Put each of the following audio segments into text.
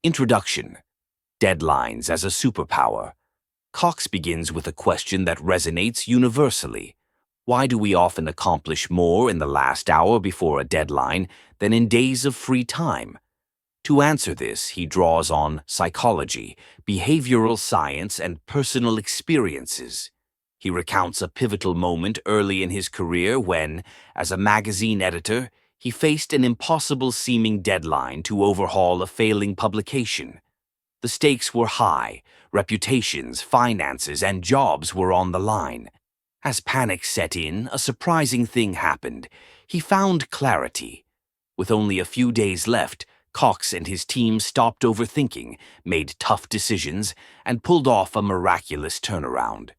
Introduction: Deadlines as a Superpower. Cox begins with a question that resonates universally. Why do we often accomplish more in the last hour before a deadline than in days of free time? To answer this, he draws on psychology, behavioral science, and personal experiences. He recounts a pivotal moment early in his career when, as a magazine editor, he faced an impossible-seeming deadline to overhaul a failing publication. The stakes were high, reputations, finances, and jobs were on the line. As panic set in, a surprising thing happened. He found clarity. With only a few days left, Cox and his team stopped overthinking, made tough decisions, and pulled off a miraculous turnaround.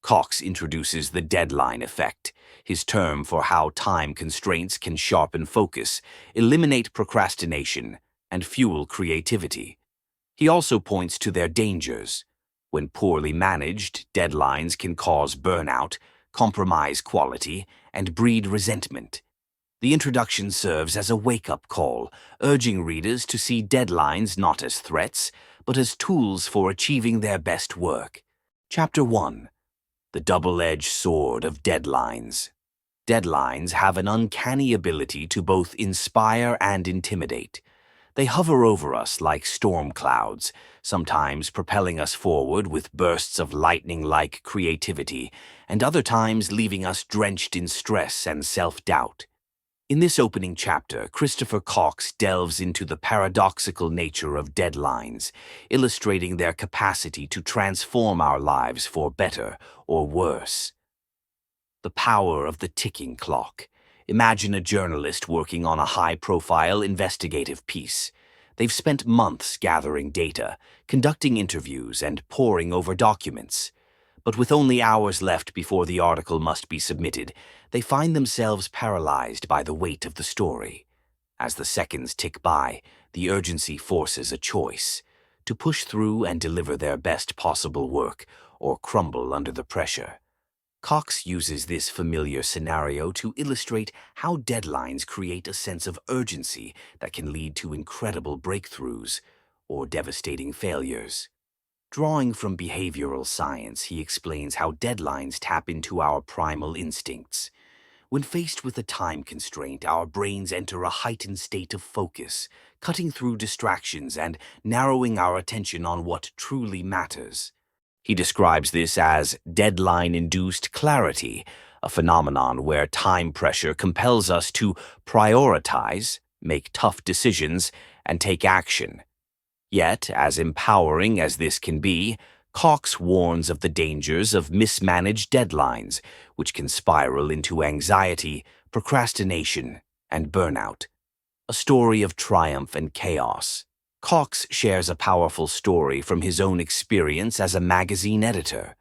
Cox introduces the deadline effect, his term for how time constraints can sharpen focus, eliminate procrastination, and fuel creativity. He also points to their dangers. When poorly managed, deadlines can cause burnout, compromise quality, and breed resentment. The introduction serves as a wake-up call, urging readers to see deadlines not as threats, but as tools for achieving their best work. Chapter 1: The Double-Edged Sword of Deadlines. Deadlines have an uncanny ability to both inspire and intimidate. They hover over us like storm clouds, sometimes propelling us forward with bursts of lightning-like creativity, and other times leaving us drenched in stress and self-doubt. In this opening chapter, Christopher Cox delves into the paradoxical nature of deadlines, illustrating their capacity to transform our lives for better or worse. The power of the ticking clock. Imagine a journalist working on a high-profile investigative piece. They've spent months gathering data, conducting interviews, and poring over documents. But with only hours left before the article must be submitted, they find themselves paralyzed by the weight of the story. As the seconds tick by, the urgency forces a choice: to push through and deliver their best possible work, or crumble under the pressure. Cox uses this familiar scenario to illustrate how deadlines create a sense of urgency that can lead to incredible breakthroughs or devastating failures. Drawing from behavioral science, he explains how deadlines tap into our primal instincts. When faced with a time constraint, our brains enter a heightened state of focus, cutting through distractions and narrowing our attention on what truly matters. He describes this as deadline-induced clarity, a phenomenon where time pressure compels us to prioritize, make tough decisions, and take action. Yet, as empowering as this can be, Cox warns of the dangers of mismanaged deadlines, which can spiral into anxiety, procrastination, and burnout. A story of triumph and chaos. Cox shares a powerful story from his own experience as a magazine editor.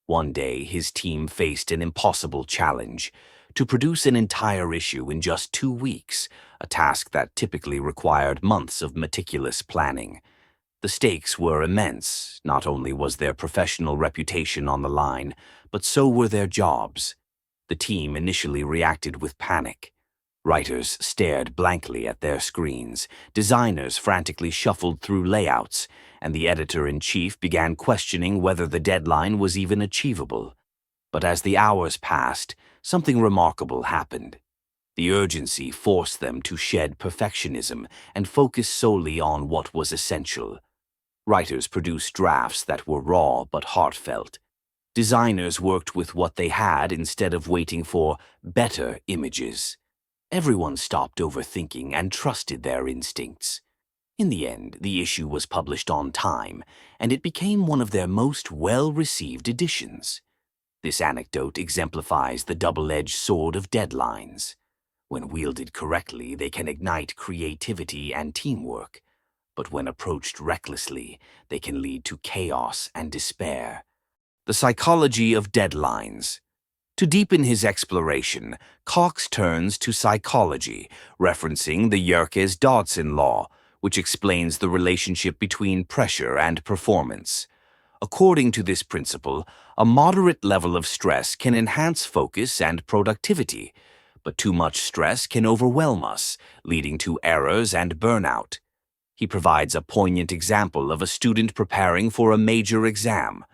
One day, his team faced an impossible challenge: to produce an entire issue in just 2 weeks, a task that typically required months of meticulous planning. The stakes were immense. Not only was their professional reputation on the line, but so were their jobs. The team initially reacted with panic. Writers stared blankly at their screens, designers frantically shuffled through layouts, and the editor-in-chief began questioning whether the deadline was even achievable. But as the hours passed, something remarkable happened. The urgency forced them to shed perfectionism and focus solely on what was essential. Writers produced drafts that were raw but heartfelt. Designers worked with what they had instead of waiting for better images. Everyone stopped overthinking and trusted their instincts. In the end, the issue was published on time, and it became one of their most well-received editions. This anecdote exemplifies the double-edged sword of deadlines. When wielded correctly, they can ignite creativity and teamwork. But when approached recklessly, they can lead to chaos and despair. The psychology of deadlines. To deepen his exploration, Cox turns to psychology, referencing the Yerkes-Dodson law, which explains the relationship between pressure and performance. According to this principle, a moderate level of stress can enhance focus and productivity, but too much stress can overwhelm us, leading to errors and burnout. He provides a poignant example of a student preparing for a major exam.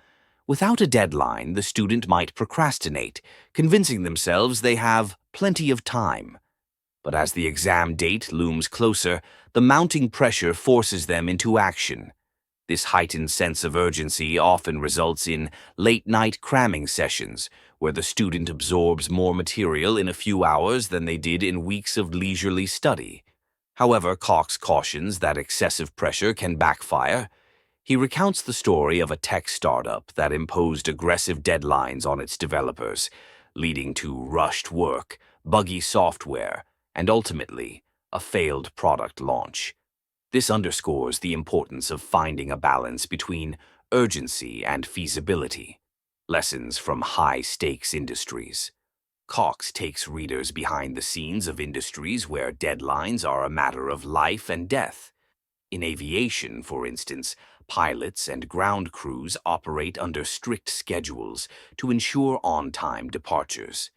Without a deadline, the student might procrastinate, convincing themselves they have plenty of time. But as the exam date looms closer, the mounting pressure forces them into action. This heightened sense of urgency often results in late-night cramming sessions, where the student absorbs more material in a few hours than they did in weeks of leisurely study. However, Cox cautions that excessive pressure can backfire. He recounts the story of a tech startup that imposed aggressive deadlines on its developers, leading to rushed work, buggy software, and ultimately, a failed product launch. This underscores the importance of finding a balance between urgency and feasibility. Lessons from high-stakes industries. Cox takes readers behind the scenes of industries where deadlines are a matter of life and death. In aviation, for instance, pilots and ground crews operate under strict schedules to ensure on-time departures.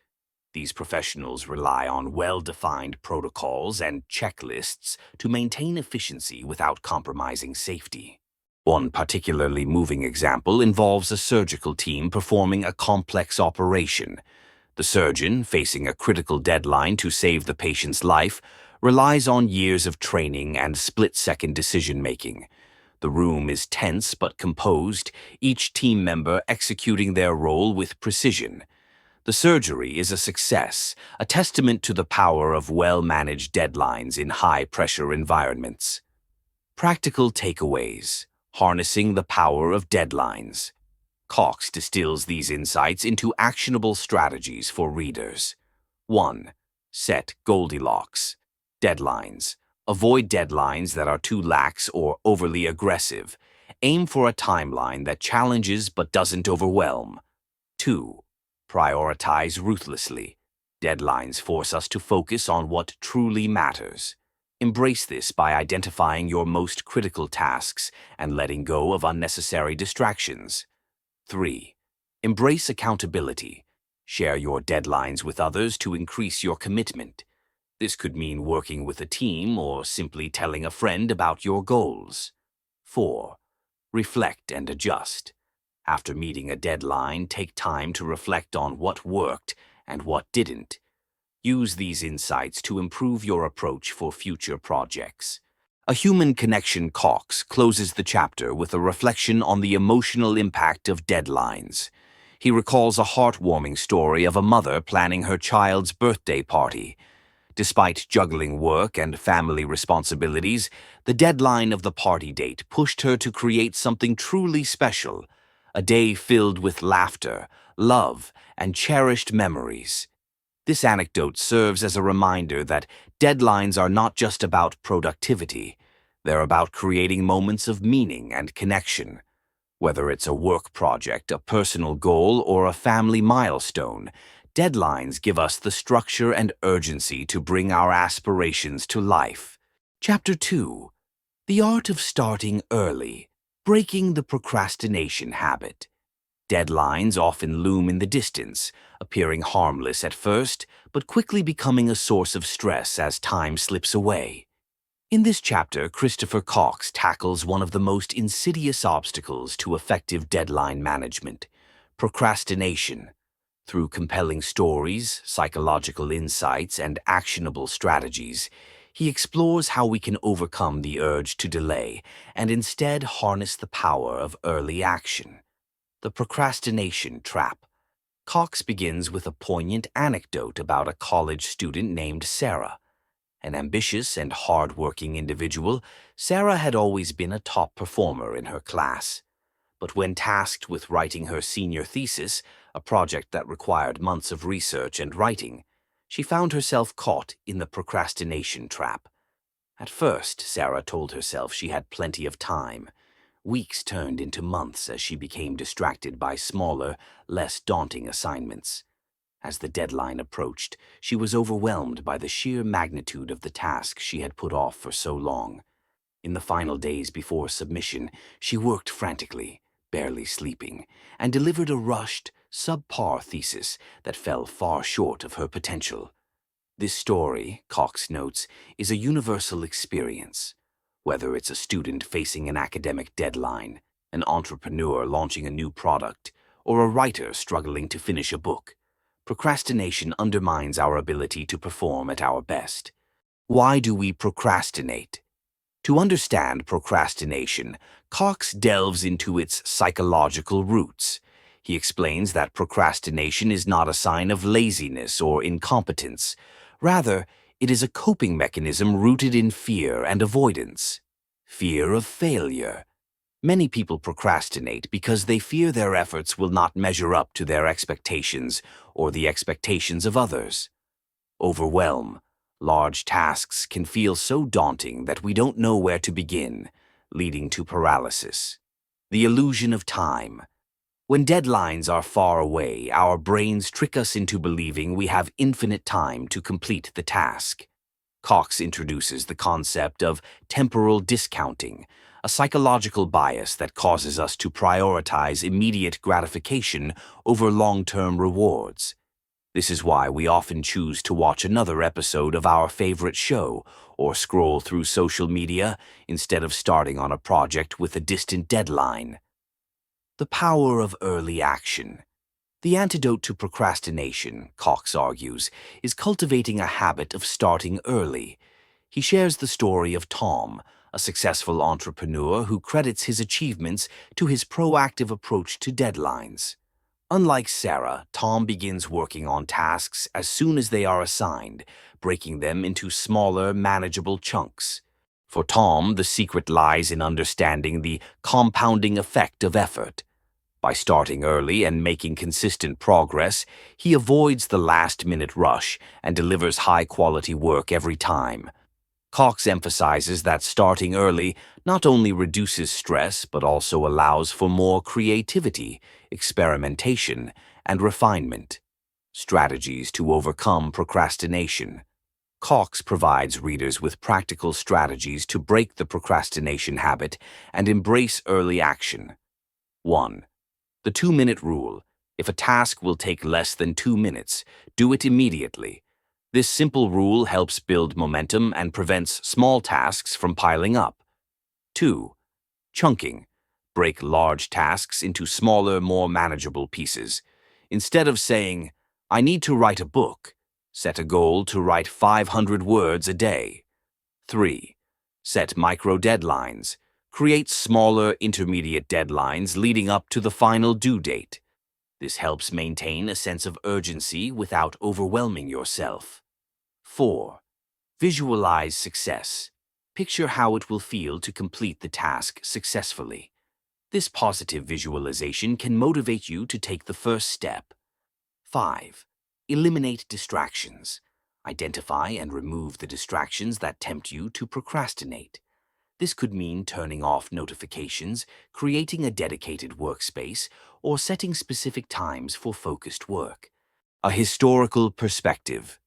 These professionals rely on well-defined protocols and checklists to maintain efficiency without compromising safety. One particularly moving example involves a surgical team performing a complex operation. The surgeon, facing a critical deadline to save the patient's life, relies on years of training and split-second decision-making. The room is tense but composed, each team member executing their role with precision. The surgery is a success, a testament to the power of well-managed deadlines in high-pressure environments. Practical takeaways: harnessing the power of deadlines. Cox distills these insights into actionable strategies for readers. 1. Set Goldilocks. Deadlines. Avoid deadlines that are too lax or overly aggressive. Aim for a timeline that challenges but doesn't overwhelm. 2. Prioritize ruthlessly. Deadlines force us to focus on what truly matters. Embrace this by identifying your most critical tasks and letting go of unnecessary distractions. 3. Embrace accountability. Share your deadlines with others to increase your commitment. This could mean working with a team or simply telling a friend about your goals. 4. Reflect and adjust. After meeting a deadline, take time to reflect on what worked and what didn't. Use these insights to improve your approach for future projects. A Human Connection. Cox closes the chapter with a reflection on the emotional impact of deadlines. He recalls a heartwarming story of a mother planning her child's birthday party. Despite juggling work and family responsibilities, the deadline of the party date pushed her to create something truly special, a day filled with laughter, love, and cherished memories. This anecdote serves as a reminder that deadlines are not just about productivity. They're about creating moments of meaning and connection. Whether it's a work project, a personal goal, or a family milestone, deadlines give us the structure and urgency to bring our aspirations to life. Chapter 2. The Art of Starting Early, Breaking the Procrastination Habit. Deadlines often loom in the distance, appearing harmless at first, but quickly becoming a source of stress as time slips away. In this chapter, Christopher Cox tackles one of the most insidious obstacles to effective deadline management: procrastination. Through compelling stories, psychological insights, and actionable strategies, he explores how we can overcome the urge to delay and instead harness the power of early action. The procrastination trap. Cox begins with a poignant anecdote about a college student named Sarah. An ambitious and hard-working individual, Sarah had always been a top performer in her class. But when tasked with writing her senior thesis, a project that required months of research and writing, she found herself caught in the procrastination trap. At first, Sarah told herself she had plenty of time. Weeks turned into months as she became distracted by smaller, less daunting assignments. As the deadline approached, she was overwhelmed by the sheer magnitude of the task she had put off for so long. In the final days before submission, she worked frantically, barely sleeping, and delivered a rushed, subpar thesis that fell far short of her potential. This story, Cox notes, is a universal experience. Whether it's a student facing an academic deadline, an entrepreneur launching a new product, or a writer struggling to finish a book, procrastination undermines our ability to perform at our best. Why do we procrastinate? To understand procrastination, Cox delves into its psychological roots. He explains that procrastination is not a sign of laziness or incompetence. Rather, it is a coping mechanism rooted in fear and avoidance. Fear of failure. Many people procrastinate because they fear their efforts will not measure up to their expectations or the expectations of others. Overwhelm. Large tasks can feel so daunting that we don't know where to begin, leading to paralysis. The illusion of time. When deadlines are far away, our brains trick us into believing we have infinite time to complete the task. Cox introduces the concept of temporal discounting, a psychological bias that causes us to prioritize immediate gratification over long-term rewards. This is why we often choose to watch another episode of our favorite show or scroll through social media instead of starting on a project with a distant deadline. The power of early action. The antidote to procrastination, Cox argues, is cultivating a habit of starting early. He shares the story of Tom, a successful entrepreneur who credits his achievements to his proactive approach to deadlines. Unlike Sarah, Tom begins working on tasks as soon as they are assigned, breaking them into smaller, manageable chunks. For Tom, the secret lies in understanding the compounding effect of effort. By starting early and making consistent progress, he avoids the last-minute rush and delivers high-quality work every time. Cox emphasizes that starting early not only reduces stress but also allows for more creativity, experimentation, and refinement. Strategies to overcome procrastination. Cox provides readers with practical strategies to break the procrastination habit and embrace early action. 1. The 2-minute rule. If a task will take less than 2 minutes, do it immediately. This simple rule helps build momentum and prevents small tasks from piling up. 2. Chunking. Break large tasks into smaller, more manageable pieces. Instead of saying, "I need to write a book," set a goal to write 500 words a day. 3. Set micro deadlines. Create smaller, intermediate deadlines leading up to the final due date. This helps maintain a sense of urgency without overwhelming yourself. 4. Visualize success. Picture how it will feel to complete the task successfully. This positive visualization can motivate you to take the first step. 5. Eliminate distractions. Identify and remove the distractions that tempt you to procrastinate. This could mean turning off notifications, creating a dedicated workspace, or setting specific times for focused work. A historical perspective.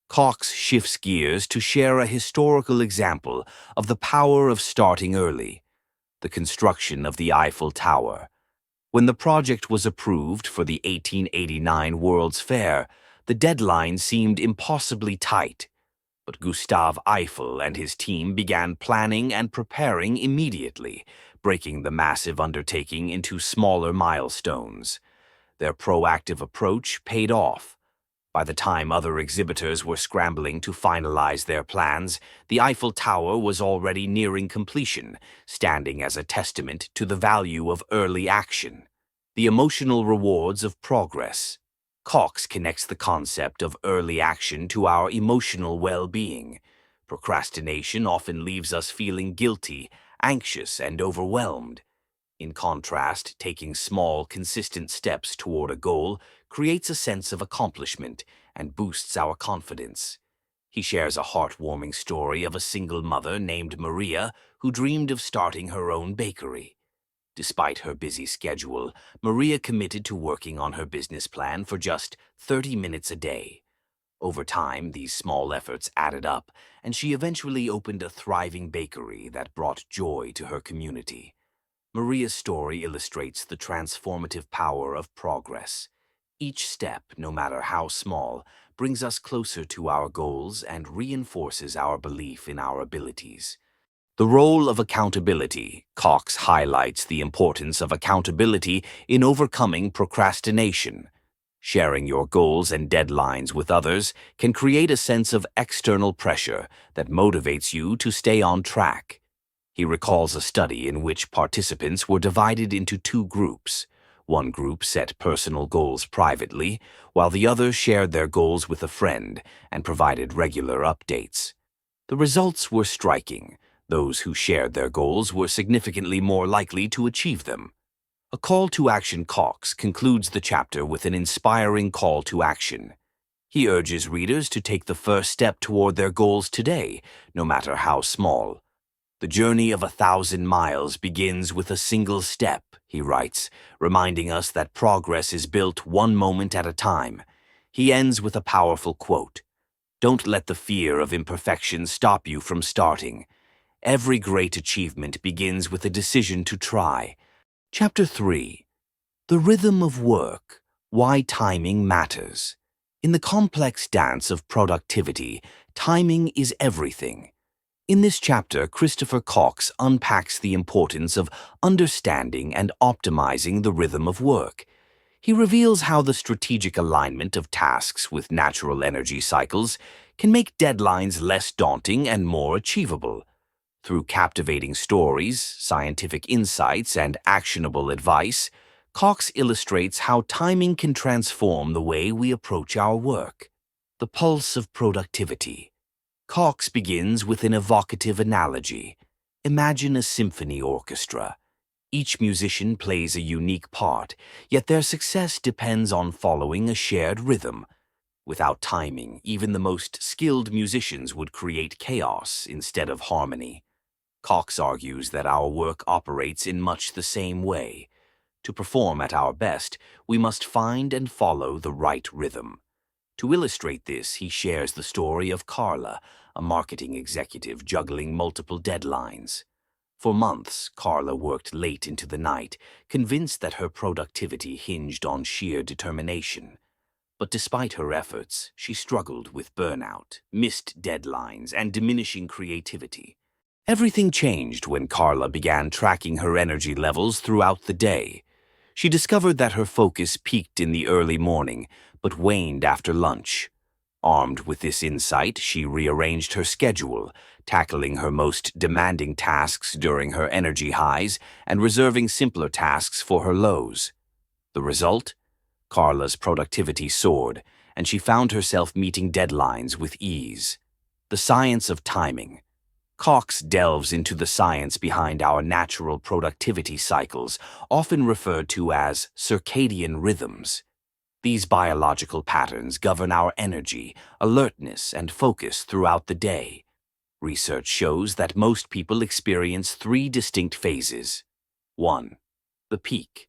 Cox shifts gears to share a historical example of the power of starting early. The construction of the Eiffel Tower. When the project was approved for the 1889 World's Fair, the deadline seemed impossibly tight. But Gustave Eiffel and his team began planning and preparing immediately, breaking the massive undertaking into smaller milestones. Their proactive approach paid off. By the time other exhibitors were scrambling to finalize their plans, the Eiffel Tower was already nearing completion, standing as a testament to the value of early action. The emotional rewards of progress. Cox connects the concept of early action to our emotional well-being. Procrastination often leaves us feeling guilty, anxious, and overwhelmed. In contrast, taking small, consistent steps toward a goal creates a sense of accomplishment and boosts our confidence. He shares a heartwarming story of a single mother named Maria who dreamed of starting her own bakery. Despite her busy schedule, Maria committed to working on her business plan for just 30 minutes a day. Over time, these small efforts added up, and she eventually opened a thriving bakery that brought joy to her community. Maria's story illustrates the transformative power of progress. Each step, no matter how small, brings us closer to our goals and reinforces our belief in our abilities. The role of accountability. Cox highlights the importance of accountability in overcoming procrastination. Sharing your goals and deadlines with others can create a sense of external pressure that motivates you to stay on track. He recalls a study in which participants were divided into two groups. One group set personal goals privately, while the other shared their goals with a friend and provided regular updates. The results were striking. Those who shared their goals were significantly more likely to achieve them. A call to action. Cox concludes the chapter with an inspiring call to action. He urges readers to take the first step toward their goals today, no matter how small. The journey of 1,000 miles begins with a single step, he writes, reminding us that progress is built one moment at a time. He ends with a powerful quote: "Don't let the fear of imperfection stop you from starting. Every great achievement begins with a decision to try." Chapter 3. The Rhythm of Work. Why Timing Matters. In the complex dance of productivity, timing is everything. In this chapter, Christopher Cox unpacks the importance of understanding and optimizing the rhythm of work. He reveals how the strategic alignment of tasks with natural energy cycles can make deadlines less daunting and more achievable. Through captivating stories, scientific insights, and actionable advice, Cox illustrates how timing can transform the way we approach our work. The pulse of productivity. Cox begins with an evocative analogy. Imagine a symphony orchestra. Each musician plays a unique part, yet their success depends on following a shared rhythm. Without timing, even the most skilled musicians would create chaos instead of harmony. Cox argues that our work operates in much the same way. To perform at our best, we must find and follow the right rhythm. To illustrate this, he shares the story of Carla, a marketing executive juggling multiple deadlines. For months, Carla worked late into the night, convinced that her productivity hinged on sheer determination. But despite her efforts, she struggled with burnout, missed deadlines, and diminishing creativity. Everything changed when Carla began tracking her energy levels throughout the day. She discovered that her focus peaked in the early morning, but waned after lunch. Armed with this insight, she rearranged her schedule, tackling her most demanding tasks during her energy highs and reserving simpler tasks for her lows. The result? Carla's productivity soared, and she found herself meeting deadlines with ease. The science of timing. Cox delves into the science behind our natural productivity cycles, often referred to as circadian rhythms. These biological patterns govern our energy, alertness, and focus throughout the day. Research shows that most people experience three distinct phases. 1. The peak.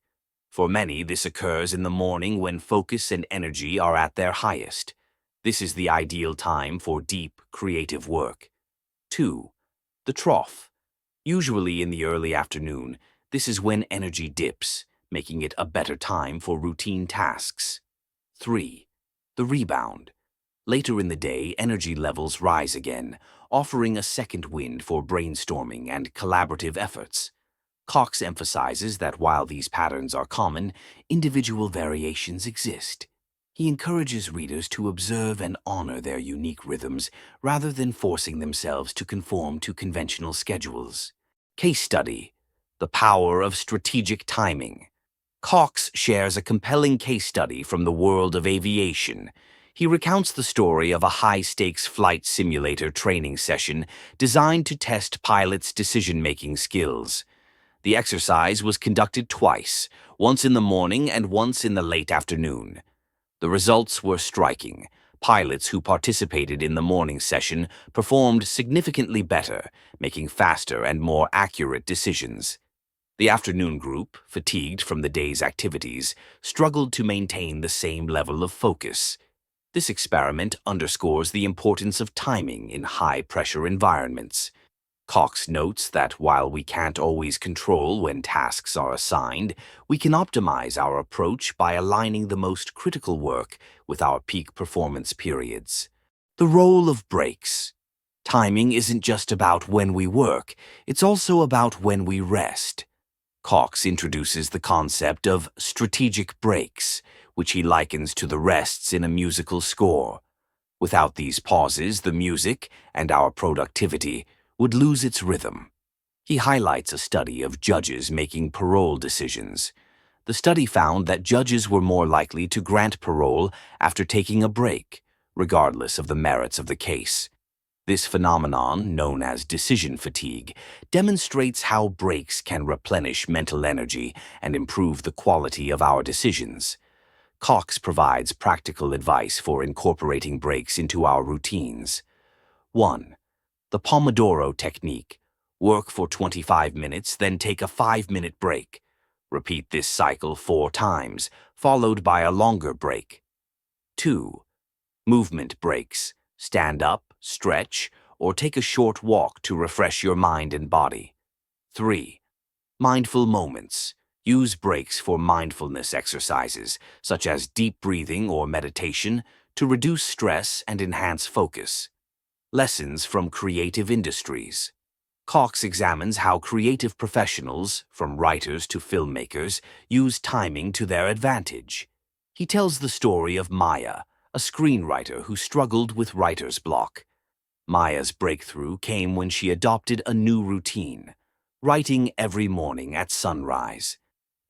For many, this occurs in the morning when focus and energy are at their highest. This is the ideal time for deep, creative work. 2. The trough. Usually in the early afternoon, this is when energy dips, making it a better time for routine tasks. 3. The rebound. Later in the day, energy levels rise again, offering a second wind for brainstorming and collaborative efforts. Cox emphasizes that while these patterns are common, individual variations exist. He encourages readers to observe and honor their unique rhythms rather than forcing themselves to conform to conventional schedules. Case study: The Power of Strategic Timing. Cox shares a compelling case study from the world of aviation. He recounts the story of a high-stakes flight simulator training session designed to test pilots' decision-making skills. The exercise was conducted twice, once in the morning and once in the late afternoon. The results were striking. Pilots who participated in the morning session performed significantly better, making faster and more accurate decisions. The afternoon group, fatigued from the day's activities, struggled to maintain the same level of focus. This experiment underscores the importance of timing in high-pressure environments. Cox notes that while we can't always control when tasks are assigned, we can optimize our approach by aligning the most critical work with our peak performance periods. The role of breaks. Timing isn't just about when we work, it's also about when we rest. Cox introduces the concept of strategic breaks, which he likens to the rests in a musical score. Without these pauses, the music, and our productivity, would lose its rhythm. He highlights a study of judges making parole decisions. The study found that judges were more likely to grant parole after taking a break, regardless of the merits of the case. This phenomenon, known as decision fatigue, demonstrates how breaks can replenish mental energy and improve the quality of our decisions. Cox provides practical advice for incorporating breaks into our routines. 1. The Pomodoro technique. Work for 25 minutes, then take a 5-minute break. Repeat this cycle 4 times, followed by a longer break. 2. Movement breaks. Stand up, stretch, or take a short walk to refresh your mind and body. 3. Mindful moments. Use breaks for mindfulness exercises, such as deep breathing or meditation, to reduce stress and enhance focus. Lessons from creative industries. Cox examines how creative professionals, from writers to filmmakers, use timing to their advantage. He tells the story of Maya, a screenwriter who struggled with writer's block. Maya's breakthrough came when she adopted a new routine, writing every morning at sunrise.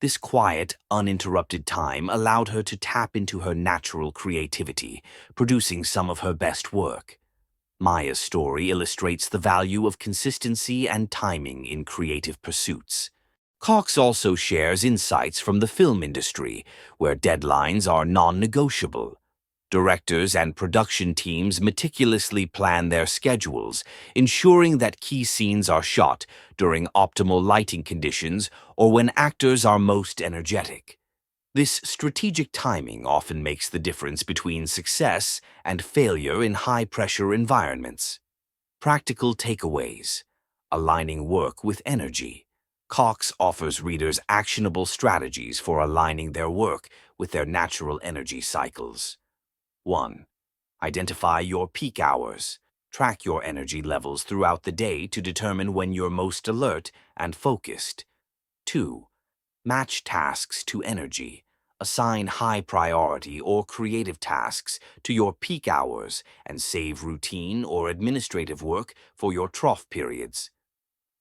This quiet, uninterrupted time allowed her to tap into her natural creativity, producing some of her best work. Maya's story illustrates the value of consistency and timing in creative pursuits. Cox also shares insights from the film industry, where deadlines are non-negotiable. Directors and production teams meticulously plan their schedules, ensuring that key scenes are shot during optimal lighting conditions or when actors are most energetic. This strategic timing often makes the difference between success and failure in high-pressure environments. Practical takeaways. Aligning work with energy. Cox offers readers actionable strategies for aligning their work with their natural energy cycles. 1. Identify your peak hours. Track your energy levels throughout the day to determine when you're most alert and focused. 2. Match tasks to energy. Assign high priority or creative tasks to your peak hours and save routine or administrative work for your trough periods.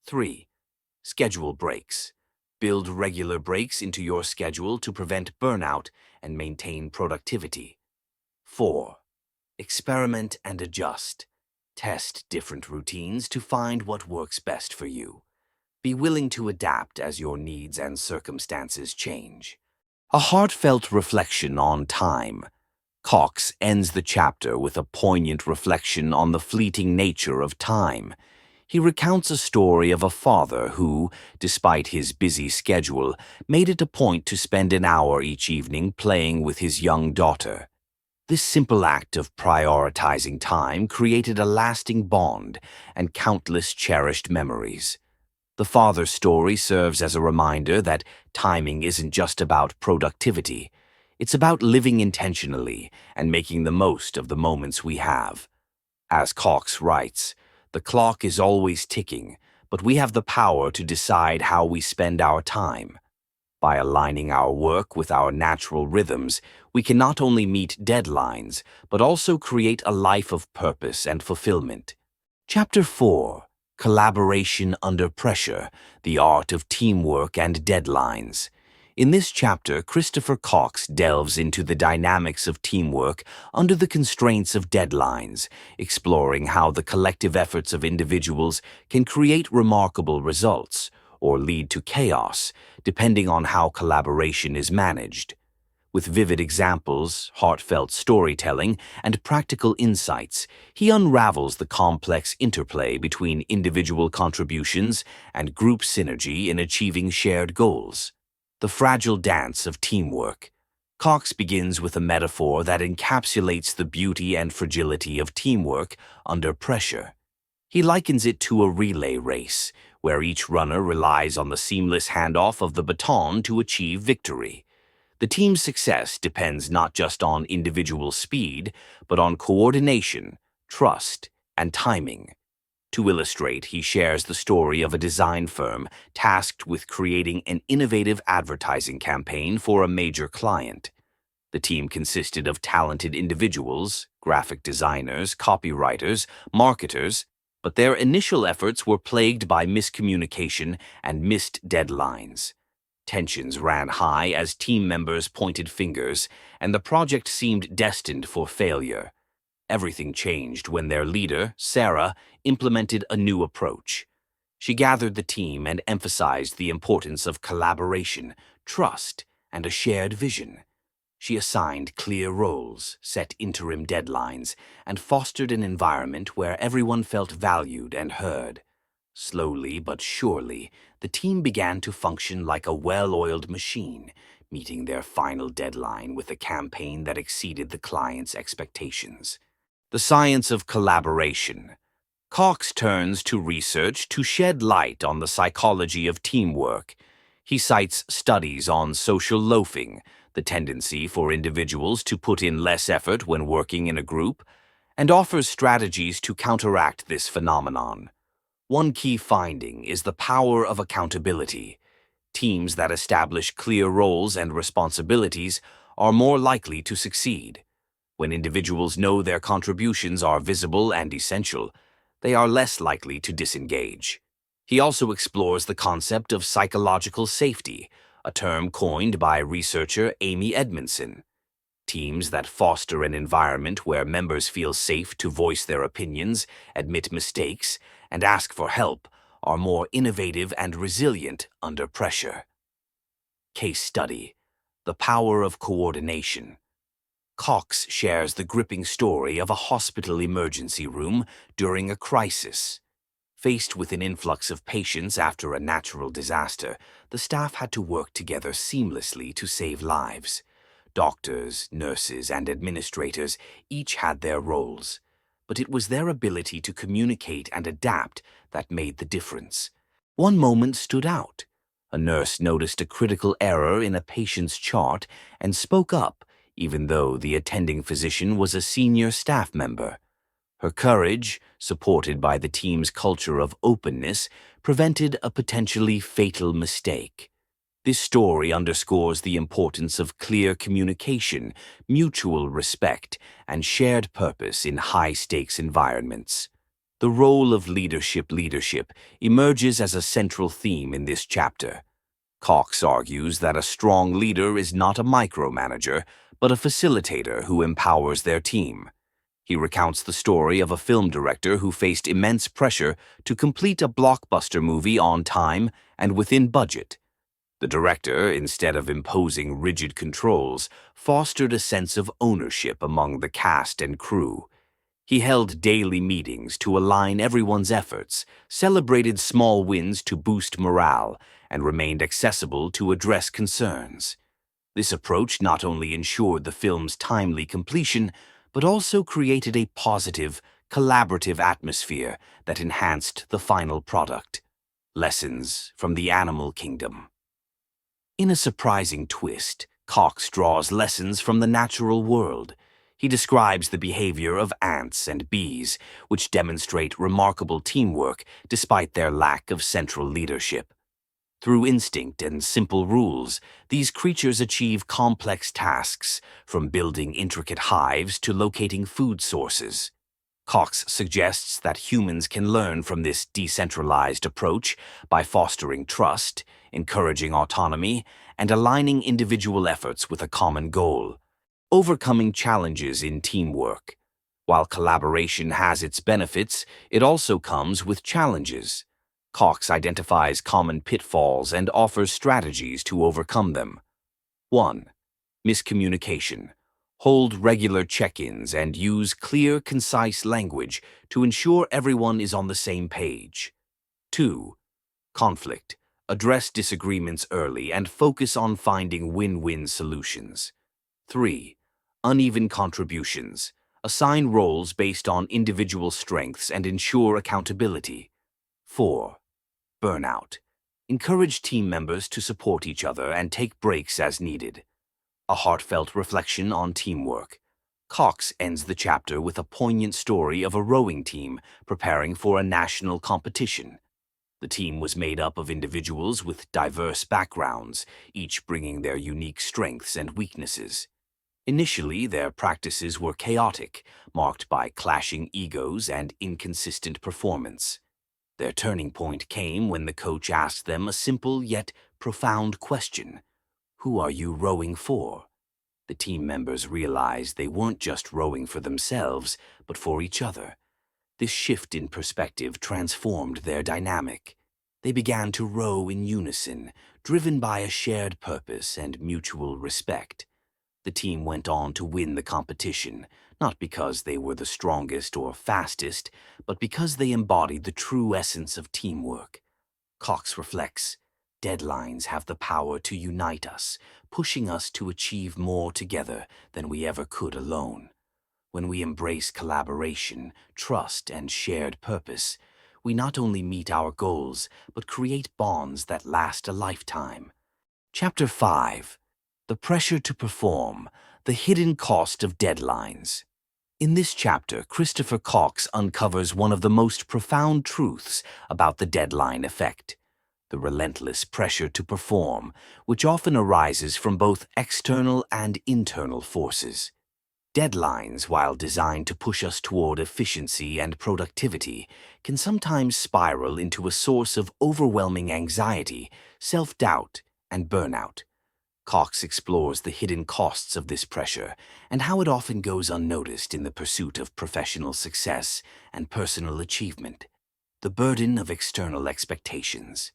3. Schedule breaks. Build regular breaks into your schedule to prevent burnout and maintain productivity. 4. Experiment and adjust. Test different routines to find what works best for you. Be willing to adapt as your needs and circumstances change. A heartfelt reflection on time. Cox ends the chapter with a poignant reflection on the fleeting nature of time. He recounts a story of a father who, despite his busy schedule, made it a point to spend an hour each evening playing with his young daughter. This simple act of prioritizing time created a lasting bond and countless cherished memories. The father's story serves as a reminder that timing isn't just about productivity. It's about living intentionally and making the most of the moments we have. As Cox writes, the clock is always ticking, but we have the power to decide how we spend our time. By aligning our work with our natural rhythms, we can not only meet deadlines, but also create a life of purpose and fulfillment. Chapter 4. Collaboration Under Pressure, the Art of Teamwork and Deadlines. In this chapter, Christopher Cox delves into the dynamics of teamwork under the constraints of deadlines, exploring how the collective efforts of individuals can create remarkable results or lead to chaos, depending on how collaboration is managed. With vivid examples, heartfelt storytelling, and practical insights, he unravels the complex interplay between individual contributions and group synergy in achieving shared goals. The fragile dance of teamwork. Cox begins with a metaphor that encapsulates the beauty and fragility of teamwork under pressure. He likens it to a relay race, where each runner relies on the seamless handoff of the baton to achieve victory. The team's success depends not just on individual speed, but on coordination, trust, and timing. To illustrate, he shares the story of a design firm tasked with creating an innovative advertising campaign for a major client. The team consisted of talented individuals, graphic designers, copywriters, marketers, but their initial efforts were plagued by miscommunication and missed deadlines. Tensions ran high as team members pointed fingers, and the project seemed destined for failure. Everything changed when their leader, Sarah, implemented a new approach. She gathered the team and emphasized the importance of collaboration, trust, and a shared vision. She assigned clear roles, set interim deadlines, and fostered an environment where everyone felt valued and heard. Slowly but surely, the team began to function like a well-oiled machine, meeting their final deadline with a campaign that exceeded the client's expectations. The science of collaboration. Cox turns to research to shed light on the psychology of teamwork. He cites studies on social loafing, the tendency for individuals to put in less effort when working in a group, and offers strategies to counteract this phenomenon. One key finding is the power of accountability. Teams that establish clear roles and responsibilities are more likely to succeed. When individuals know their contributions are visible and essential, they are less likely to disengage. He also explores the concept of psychological safety, a term coined by researcher Amy Edmondson. Teams that foster an environment where members feel safe to voice their opinions, admit mistakes, and ask for help are more innovative and resilient under pressure. Case study: the power of coordination. Cox shares the gripping story of a hospital emergency room during a crisis. Faced with an influx of patients after a natural disaster, the staff had to work together seamlessly to save lives. Doctors, nurses, and administrators each had their roles, but it was their ability to communicate and adapt that made the difference. One moment stood out. A nurse noticed a critical error in a patient's chart and spoke up, even though the attending physician was a senior staff member. Her courage, supported by the team's culture of openness, prevented a potentially fatal mistake. This story underscores the importance of clear communication, mutual respect, and shared purpose in high-stakes environments. The role of leadership emerges as a central theme in this chapter. Cox argues that a strong leader is not a micromanager, but a facilitator who empowers their team. He recounts the story of a film director who faced immense pressure to complete a blockbuster movie on time and within budget. The director, instead of imposing rigid controls, fostered a sense of ownership among the cast and crew. He held daily meetings to align everyone's efforts, celebrated small wins to boost morale, and remained accessible to address concerns. This approach not only ensured the film's timely completion, but also created a positive, collaborative atmosphere that enhanced the final product. Lessons from the animal kingdom. In a surprising twist, Cox draws lessons from the natural world. He describes the behavior of ants and bees, which demonstrate remarkable teamwork despite their lack of central leadership. Through instinct and simple rules, these creatures achieve complex tasks, from building intricate hives to locating food sources. Cox suggests that humans can learn from this decentralized approach by fostering trust, encouraging autonomy, and aligning individual efforts with a common goal. Overcoming challenges in teamwork. While collaboration has its benefits, it also comes with challenges. Cox identifies common pitfalls and offers strategies to overcome them. 1. Miscommunication. Hold regular check-ins and use clear, concise language to ensure everyone is on the same page. 2. Conflict. Address disagreements early and focus on finding win-win solutions. 3. Uneven contributions. Assign roles based on individual strengths and ensure accountability. 4. Burnout. Encourage team members to support each other and take breaks as needed. A heartfelt reflection on teamwork. Cox ends the chapter with a poignant story of a rowing team preparing for a national competition. The team was made up of individuals with diverse backgrounds, each bringing their unique strengths and weaknesses. Initially, their practices were chaotic, marked by clashing egos and inconsistent performance. Their turning point came when the coach asked them a simple yet profound question: "Who are you rowing for?" The team members realized they weren't just rowing for themselves, but for each other. This shift in perspective transformed their dynamic. They began to row in unison, driven by a shared purpose and mutual respect. The team went on to win the competition, not because they were the strongest or fastest, but because they embodied the true essence of teamwork. Cox reflects, deadlines have the power to unite us, pushing us to achieve more together than we ever could alone. When we embrace collaboration, trust, and shared purpose, we not only meet our goals, but create bonds that last a lifetime. Chapter 5: The Pressure to Perform, the Hidden Cost of Deadlines. In this chapter, Christopher Cox uncovers one of the most profound truths about the deadline effect: the relentless pressure to perform, which often arises from both external and internal forces. Deadlines, while designed to push us toward efficiency and productivity, can sometimes spiral into a source of overwhelming anxiety, self-doubt, and burnout. Cox explores the hidden costs of this pressure and how it often goes unnoticed in the pursuit of professional success and personal achievement. The burden of external expectations.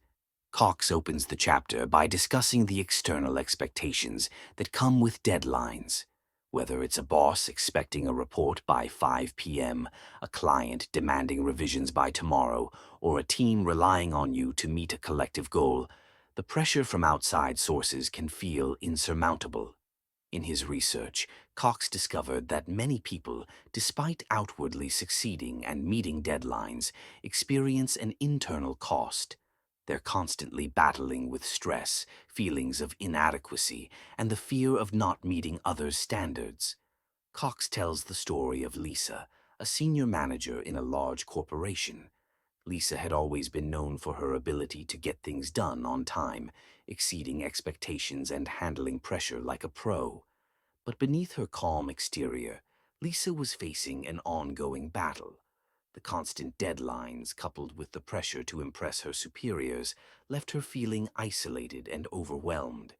Cox opens the chapter by discussing the external expectations that come with deadlines. Whether it's a boss expecting a report by 5 p.m., a client demanding revisions by tomorrow, or a team relying on you to meet a collective goal, the pressure from outside sources can feel insurmountable. In his research, Cox discovered that many people, despite outwardly succeeding and meeting deadlines, experience an internal cost. They're constantly battling with stress, feelings of inadequacy, and the fear of not meeting others' standards. Cox tells the story of Lisa, a senior manager in a large corporation. Lisa had always been known for her ability to get things done on time, exceeding expectations and handling pressure like a pro. But beneath her calm exterior, Lisa was facing an ongoing battle. The constant deadlines, coupled with the pressure to impress her superiors, left her feeling isolated and overwhelmed.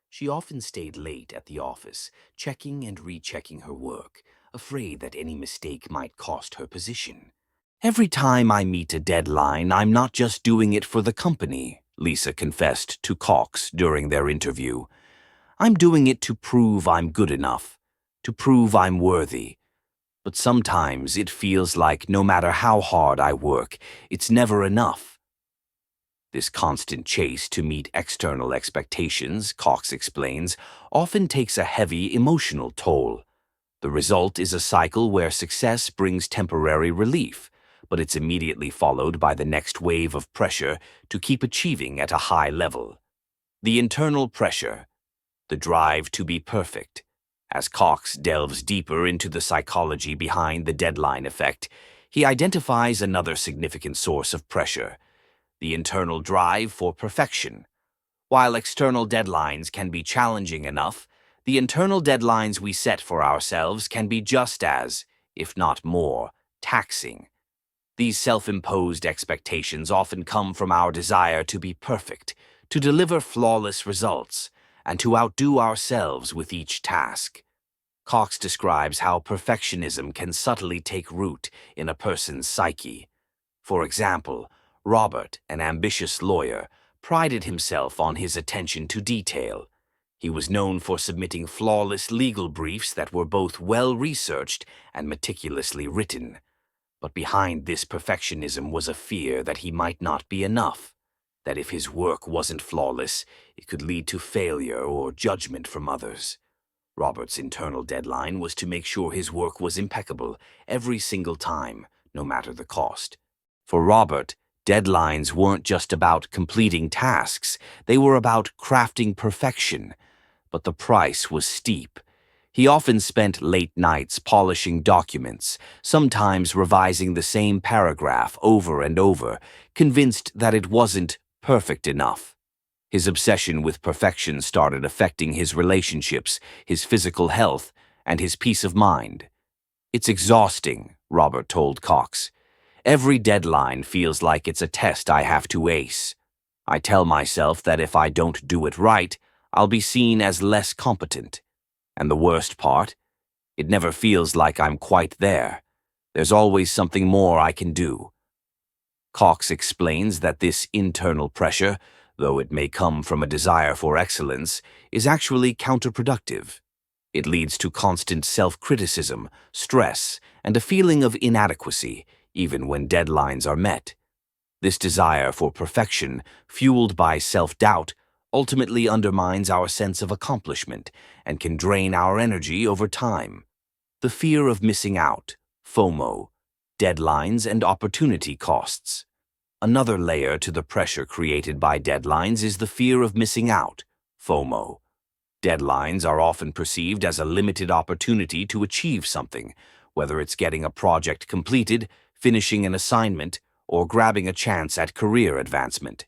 She often stayed late at the office, checking and rechecking her work, afraid that any mistake might cost her position. "Every time I meet a deadline, I'm not just doing it for the company," Lisa confessed to Cox during their interview. "I'm doing it to prove I'm good enough, to prove I'm worthy. But sometimes it feels like no matter how hard I work, it's never enough." This constant chase to meet external expectations, Cox explains, often takes a heavy emotional toll. The result is a cycle where success brings temporary relief, but it's immediately followed by the next wave of pressure to keep achieving at a high level. The internal pressure, the drive to be perfect. As Cox delves deeper into the psychology behind the deadline effect, he identifies another significant source of pressure: the internal drive for perfection. While external deadlines can be challenging enough, the internal deadlines we set for ourselves can be just as, if not more, taxing. These self-imposed expectations often come from our desire to be perfect, to deliver flawless results, and to outdo ourselves with each task. Cox describes how perfectionism can subtly take root in a person's psyche. For example, Robert, an ambitious lawyer, prided himself on his attention to detail. He was known for submitting flawless legal briefs that were both well-researched and meticulously written. But behind this perfectionism was a fear that he might not be enough, that if his work wasn't flawless, it could lead to failure or judgment from others. Robert's internal deadline was to make sure his work was impeccable every single time, no matter the cost. For Robert, deadlines weren't just about completing tasks, they were about crafting perfection. But the price was steep. He often spent late nights polishing documents, sometimes revising the same paragraph over and over, convinced that it wasn't perfect enough. His obsession with perfection started affecting his relationships, his physical health, and his peace of mind. "It's exhausting," Robert told Cox. "Every deadline feels like it's a test I have to ace. I tell myself that if I don't do it right, I'll be seen as less competent. And the worst part? It never feels like I'm quite there. There's always something more I can do." Cox explains that this internal pressure, though it may come from a desire for excellence, is actually counterproductive. It leads to constant self-criticism, stress, and a feeling of inadequacy, even when deadlines are met. This desire for perfection, fueled by self-doubt, ultimately undermines our sense of accomplishment and can drain our energy over time. The fear of missing out, FOMO, deadlines and opportunity costs. Another layer to the pressure created by deadlines is the fear of missing out, FOMO. Deadlines are often perceived as a limited opportunity to achieve something, whether it's getting a project completed, finishing an assignment, or grabbing a chance at career advancement.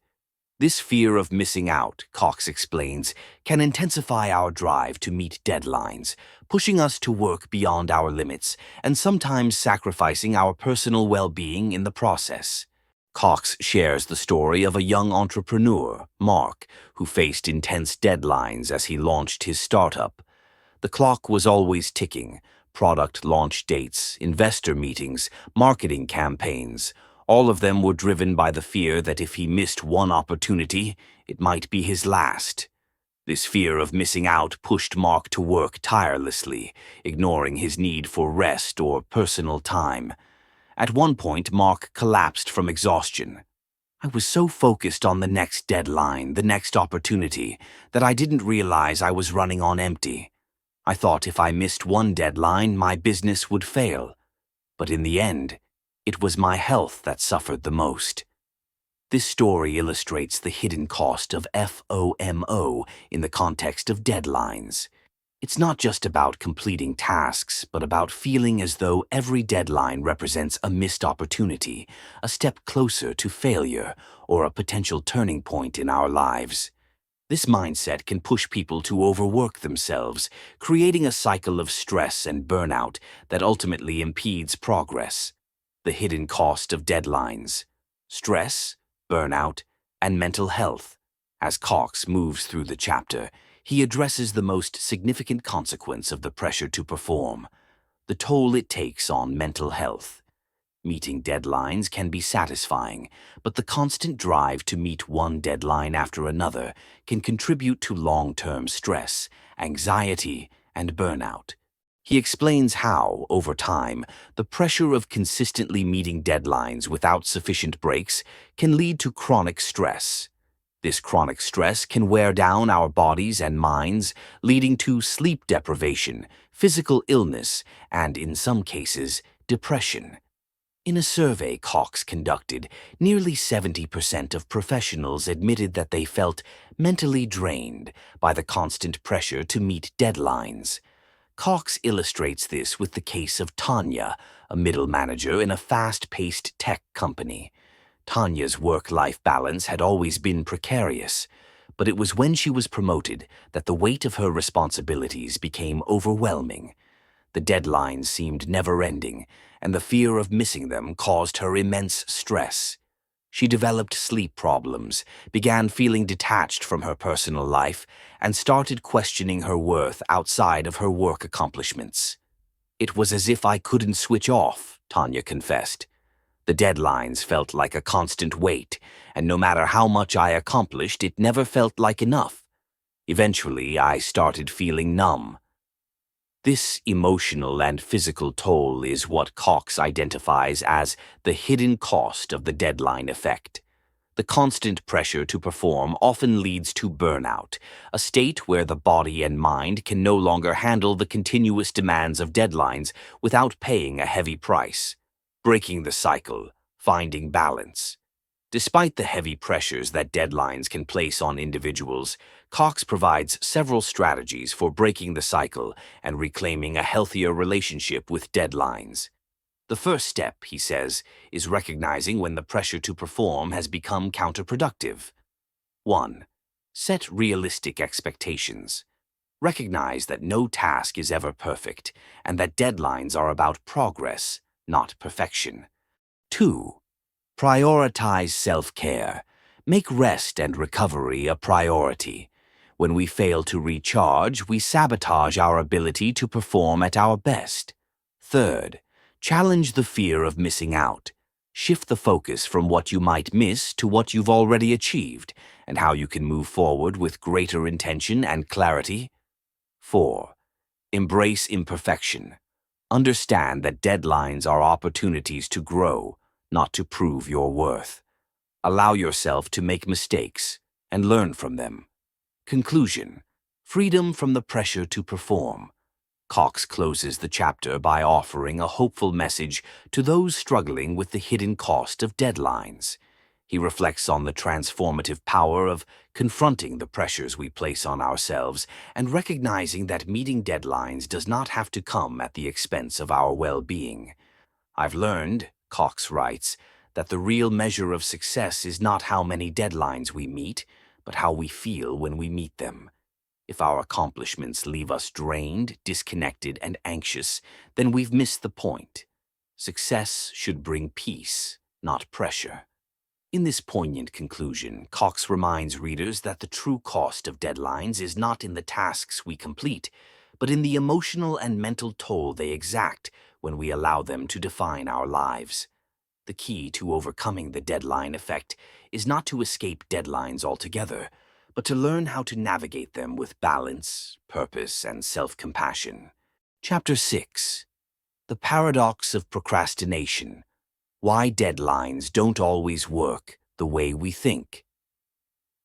This fear of missing out, Cox explains, can intensify our drive to meet deadlines, pushing us to work beyond our limits and sometimes sacrificing our personal well-being in the process. Cox shares the story of a young entrepreneur, Mark, who faced intense deadlines as he launched his startup. The clock was always ticking: product launch dates, investor meetings, marketing campaigns. All of them were driven by the fear that if he missed one opportunity, it might be his last. This fear of missing out pushed Mark to work tirelessly, ignoring his need for rest or personal time. At one point, Mark collapsed from exhaustion. "I was so focused on the next deadline, the next opportunity, that I didn't realize I was running on empty. I thought if I missed one deadline, my business would fail. But in the end, it was my health that suffered the most." This story illustrates the hidden cost of FOMO in the context of deadlines. It's not just about completing tasks, but about feeling as though every deadline represents a missed opportunity, a step closer to failure, or a potential turning point in our lives. This mindset can push people to overwork themselves, creating a cycle of stress and burnout that ultimately impedes progress. The hidden cost of deadlines: stress, burnout, and mental health. As Cox moves through the chapter, he addresses the most significant consequence of the pressure to perform: the toll it takes on mental health. Meeting deadlines can be satisfying, but the constant drive to meet one deadline after another can contribute to long-term stress, anxiety, and burnout. He explains how, over time, the pressure of consistently meeting deadlines without sufficient breaks can lead to chronic stress. This chronic stress can wear down our bodies and minds, leading to sleep deprivation, physical illness, and, in some cases, depression. In a survey Cox conducted, nearly 70% of professionals admitted that they felt mentally drained by the constant pressure to meet deadlines. Cox illustrates this with the case of Tanya, a middle manager in a fast-paced tech company. Tanya's work-life balance had always been precarious, but it was when she was promoted that the weight of her responsibilities became overwhelming. The deadlines seemed never-ending, and the fear of missing them caused her immense stress. She developed sleep problems, began feeling detached from her personal life, and started questioning her worth outside of her work accomplishments. "It was as if I couldn't switch off," Tanya confessed. "The deadlines felt like a constant weight, and no matter how much I accomplished, it never felt like enough. Eventually, I started feeling numb." This emotional and physical toll is what Cox identifies as the hidden cost of the deadline effect. The constant pressure to perform often leads to burnout, a state where the body and mind can no longer handle the continuous demands of deadlines without paying a heavy price. Breaking the cycle, finding balance. Despite the heavy pressures that deadlines can place on individuals, Cox provides several strategies for breaking the cycle and reclaiming a healthier relationship with deadlines. The first step, he says, is recognizing when the pressure to perform has become counterproductive. 1. Set realistic expectations. Recognize that no task is ever perfect and that deadlines are about progress, not perfection. 2. Prioritize self-care. Make rest and recovery a priority. When we fail to recharge, we sabotage our ability to perform at our best. Third, challenge the fear of missing out. Shift the focus from what you might miss to what you've already achieved and how you can move forward with greater intention and clarity. 4. Embrace imperfection. Understand that deadlines are opportunities to grow, not to prove your worth. Allow yourself to make mistakes and learn from them. Conclusion: freedom from the pressure to perform. Cox closes the chapter by offering a hopeful message to those struggling with the hidden cost of deadlines. He reflects on the transformative power of confronting the pressures we place on ourselves and recognizing that meeting deadlines does not have to come at the expense of our well-being. I've learned, Cox writes, that the real measure of success is not how many deadlines we meet, but how we feel when we meet them. If our accomplishments leave us drained, disconnected, and anxious, then we've missed the point. Success should bring peace, not pressure. In this poignant conclusion, Cox reminds readers that the true cost of deadlines is not in the tasks we complete, but in the emotional and mental toll they exact when we allow them to define our lives. The key to overcoming the deadline effect is not to escape deadlines altogether, but to learn how to navigate them with balance, purpose, and self-compassion. Chapter 6. The Paradox of Procrastination. Why Deadlines Don't Always Work the Way We Think.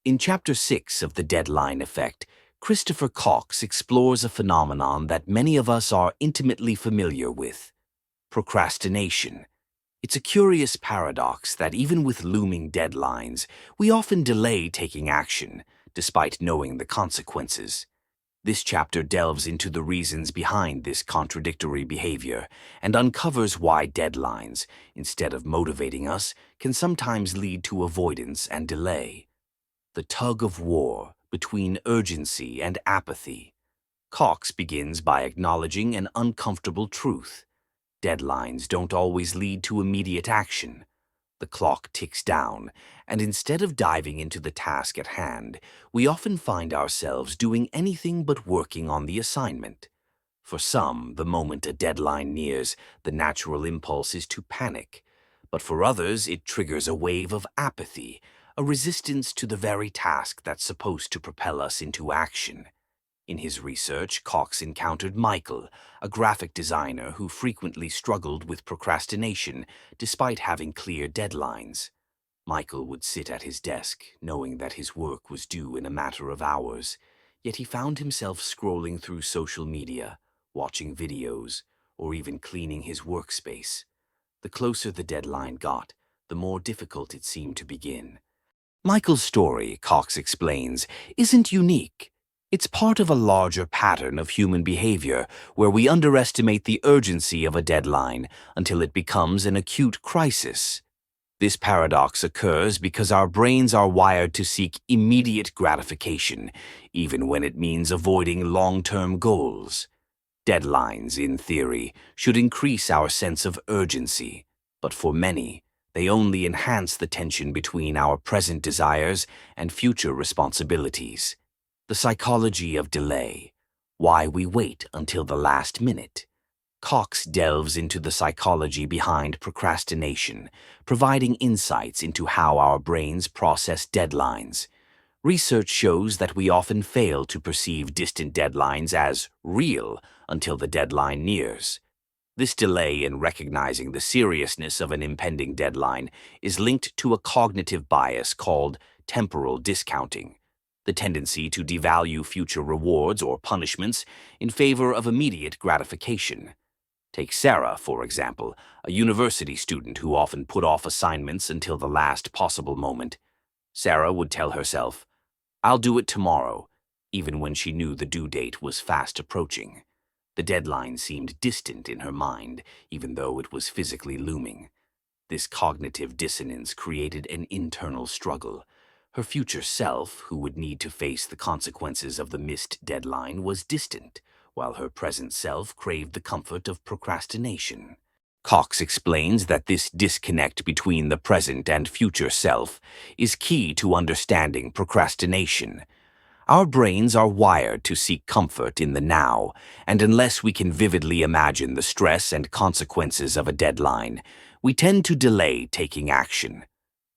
In Chapter 6 of The Deadline Effect, Christopher Cox explores a phenomenon that many of us are intimately familiar with: procrastination. It's a curious paradox that even with looming deadlines, we often delay taking action, despite knowing the consequences. This chapter delves into the reasons behind this contradictory behavior and uncovers why deadlines, instead of motivating us, can sometimes lead to avoidance and delay. The tug of war between urgency and apathy. Cox begins by acknowledging an uncomfortable truth. Deadlines don't always lead to immediate action. The clock ticks down, and instead of diving into the task at hand, we often find ourselves doing anything but working on the assignment. For some, the moment a deadline nears, the natural impulse is to panic. But for others, it triggers a wave of apathy, a resistance to the very task that's supposed to propel us into action. In his research, Cox encountered Michael, a graphic designer who frequently struggled with procrastination despite having clear deadlines. Michael would sit at his desk, knowing that his work was due in a matter of hours, yet he found himself scrolling through social media, watching videos, or even cleaning his workspace. The closer the deadline got, the more difficult it seemed to begin. Michael's story, Cox explains, isn't unique. It's part of a larger pattern of human behavior where we underestimate the urgency of a deadline until it becomes an acute crisis. This paradox occurs because our brains are wired to seek immediate gratification, even when it means avoiding long-term goals. Deadlines, in theory, should increase our sense of urgency, but for many, they only enhance the tension between our present desires and future responsibilities. The psychology of delay. Why we wait until the last minute. Cox delves into the psychology behind procrastination, providing insights into how our brains process deadlines. Research shows that we often fail to perceive distant deadlines as real until the deadline nears. This delay in recognizing the seriousness of an impending deadline is linked to a cognitive bias called temporal discounting, the tendency to devalue future rewards or punishments in favor of immediate gratification. Take Sarah, for example, a university student who often put off assignments until the last possible moment. Sarah would tell herself, "I'll do it tomorrow," even when she knew the due date was fast approaching. The deadline seemed distant in her mind, even though it was physically looming. This cognitive dissonance created an internal struggle. Her future self, who would need to face the consequences of the missed deadline, was distant, while her present self craved the comfort of procrastination. Cox explains that this disconnect between the present and future self is key to understanding procrastination. Our brains are wired to seek comfort in the now, and unless we can vividly imagine the stress and consequences of a deadline, we tend to delay taking action.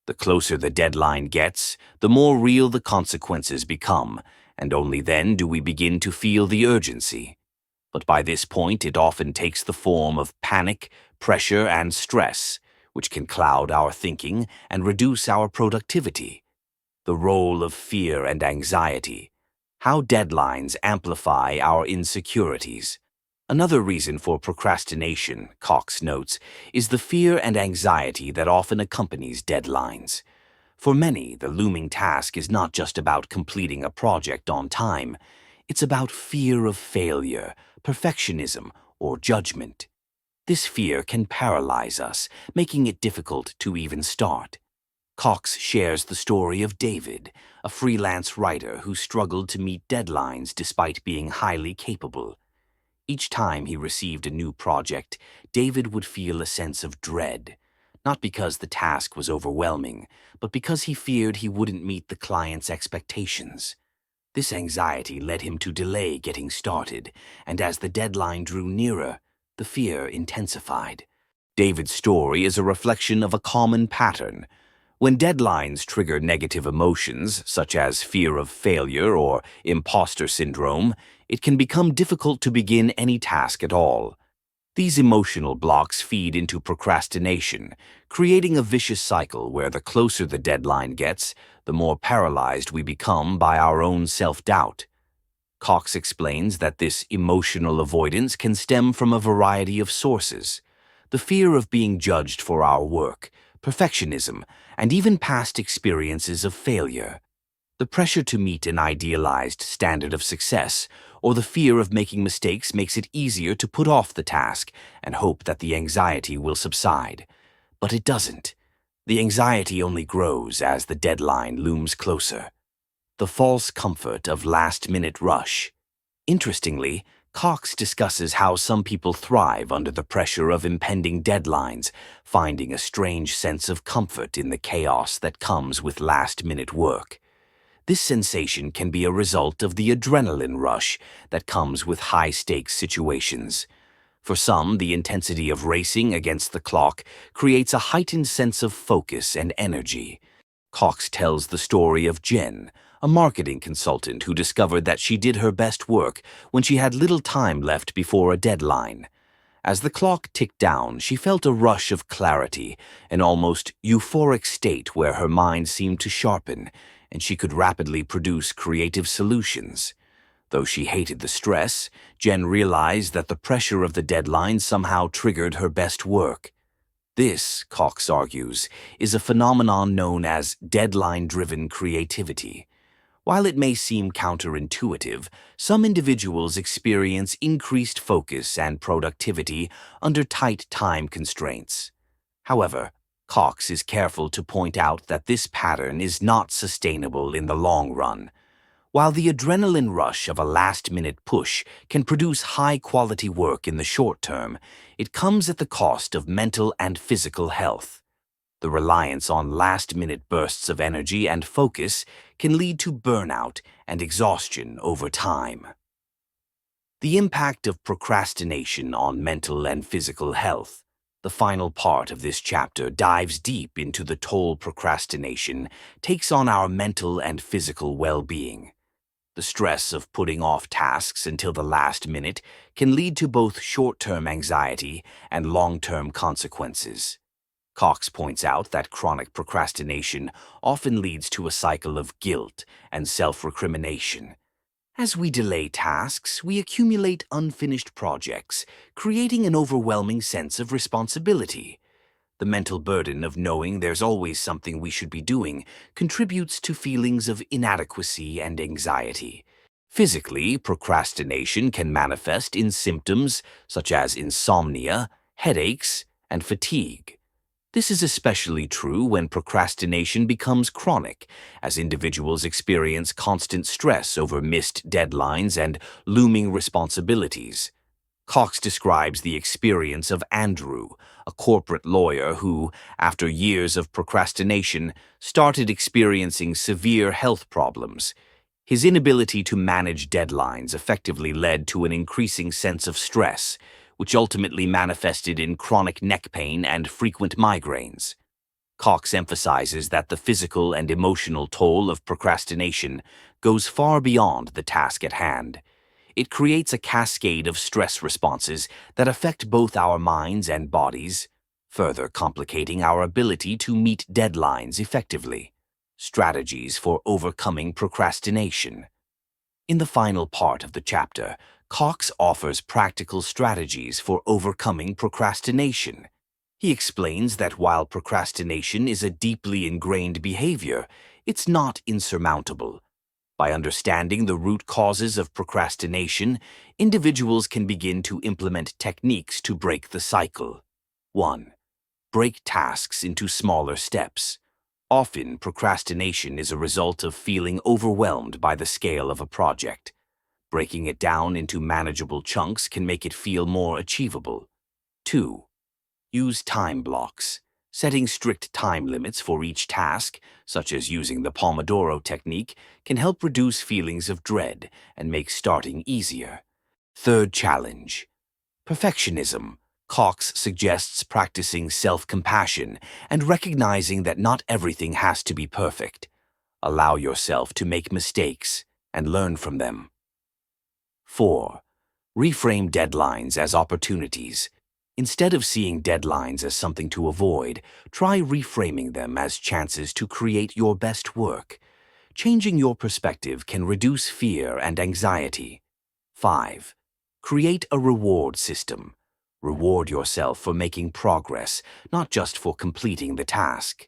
The closer the deadline gets, the more real the consequences become, and only then do we begin to feel the urgency. But by this point, it often takes the form of panic, pressure, and stress, which can cloud our thinking and reduce our productivity. The role of fear and anxiety. How deadlines amplify our insecurities. Another reason for procrastination, Cox notes, is the fear and anxiety that often accompanies deadlines. For many, the looming task is not just about completing a project on time. It's about fear of failure, perfectionism, or judgment. This fear can paralyze us, making it difficult to even start. Cox shares the story of David, a freelance writer who struggled to meet deadlines despite being highly capable. Each time he received a new project, David would feel a sense of dread, not because the task was overwhelming, but because he feared he wouldn't meet the client's expectations. This anxiety led him to delay getting started, and as the deadline drew nearer, the fear intensified. David's story is a reflection of a common pattern. When deadlines trigger negative emotions, such as fear of failure or imposter syndrome, it can become difficult to begin any task at all. These emotional blocks feed into procrastination, creating a vicious cycle where the closer the deadline gets, the more paralyzed we become by our own self-doubt. Cox explains that this emotional avoidance can stem from a variety of sources. The fear of being judged for our work, perfectionism, and even past experiences of failure. The pressure to meet an idealized standard of success, or the fear of making mistakes makes it easier to put off the task and hope that the anxiety will subside. But it doesn't. The anxiety only grows as the deadline looms closer. The false comfort of last-minute rush. Interestingly, Cox discusses how some people thrive under the pressure of impending deadlines, finding a strange sense of comfort in the chaos that comes with last-minute work. This sensation can be a result of the adrenaline rush that comes with high-stakes situations. For some, the intensity of racing against the clock creates a heightened sense of focus and energy. Cox tells the story of Jen, a marketing consultant who discovered that she did her best work when she had little time left before a deadline. As the clock ticked down, she felt a rush of clarity, an almost euphoric state where her mind seemed to sharpen, and she could rapidly produce creative solutions. Though she hated the stress, Jen realized that the pressure of the deadline somehow triggered her best work. This, Cox argues, is a phenomenon known as deadline-driven creativity. While it may seem counterintuitive, some individuals experience increased focus and productivity under tight time constraints. However, Cox is careful to point out that this pattern is not sustainable in the long run. While the adrenaline rush of a last-minute push can produce high-quality work in the short term, it comes at the cost of mental and physical health. The reliance on last-minute bursts of energy and focus can lead to burnout and exhaustion over time. The impact of procrastination on mental and physical health. The final part of this chapter dives deep into the toll procrastination takes on our mental and physical well-being. The stress of putting off tasks until the last minute can lead to both short-term anxiety and long-term consequences. Cox points out that chronic procrastination often leads to a cycle of guilt and self-recrimination. As we delay tasks, we accumulate unfinished projects, creating an overwhelming sense of responsibility. The mental burden of knowing there's always something we should be doing contributes to feelings of inadequacy and anxiety. Physically, procrastination can manifest in symptoms such as insomnia, headaches, and fatigue. This is especially true when procrastination becomes chronic, as individuals experience constant stress over missed deadlines and looming responsibilities. Cox describes the experience of Andrew, a corporate lawyer who, after years of procrastination, started experiencing severe health problems. His inability to manage deadlines effectively led to an increasing sense of stress, which ultimately manifested in chronic neck pain and frequent migraines. Cox emphasizes that the physical and emotional toll of procrastination goes far beyond the task at hand. It creates a cascade of stress responses that affect both our minds and bodies, further complicating our ability to meet deadlines effectively. Strategies for overcoming procrastination. In the final part of the chapter, Cox offers practical strategies for overcoming procrastination. He explains that while procrastination is a deeply ingrained behavior, it's not insurmountable. By understanding the root causes of procrastination, individuals can begin to implement techniques to break the cycle. 1. Break tasks into smaller steps. Often, procrastination is a result of feeling overwhelmed by the scale of a project. Breaking it down into manageable chunks can make it feel more achievable. 2. Use time blocks. Setting strict time limits for each task, such as using the Pomodoro technique, can help reduce feelings of dread and make starting easier. Third challenge. Perfectionism. Cox suggests practicing self-compassion and recognizing that not everything has to be perfect. Allow yourself to make mistakes and learn from them. 4. Reframe deadlines as opportunities. Instead of seeing deadlines as something to avoid, try reframing them as chances to create your best work. Changing your perspective can reduce fear and anxiety. 5. Create a reward system. Reward yourself for making progress, not just for completing the task.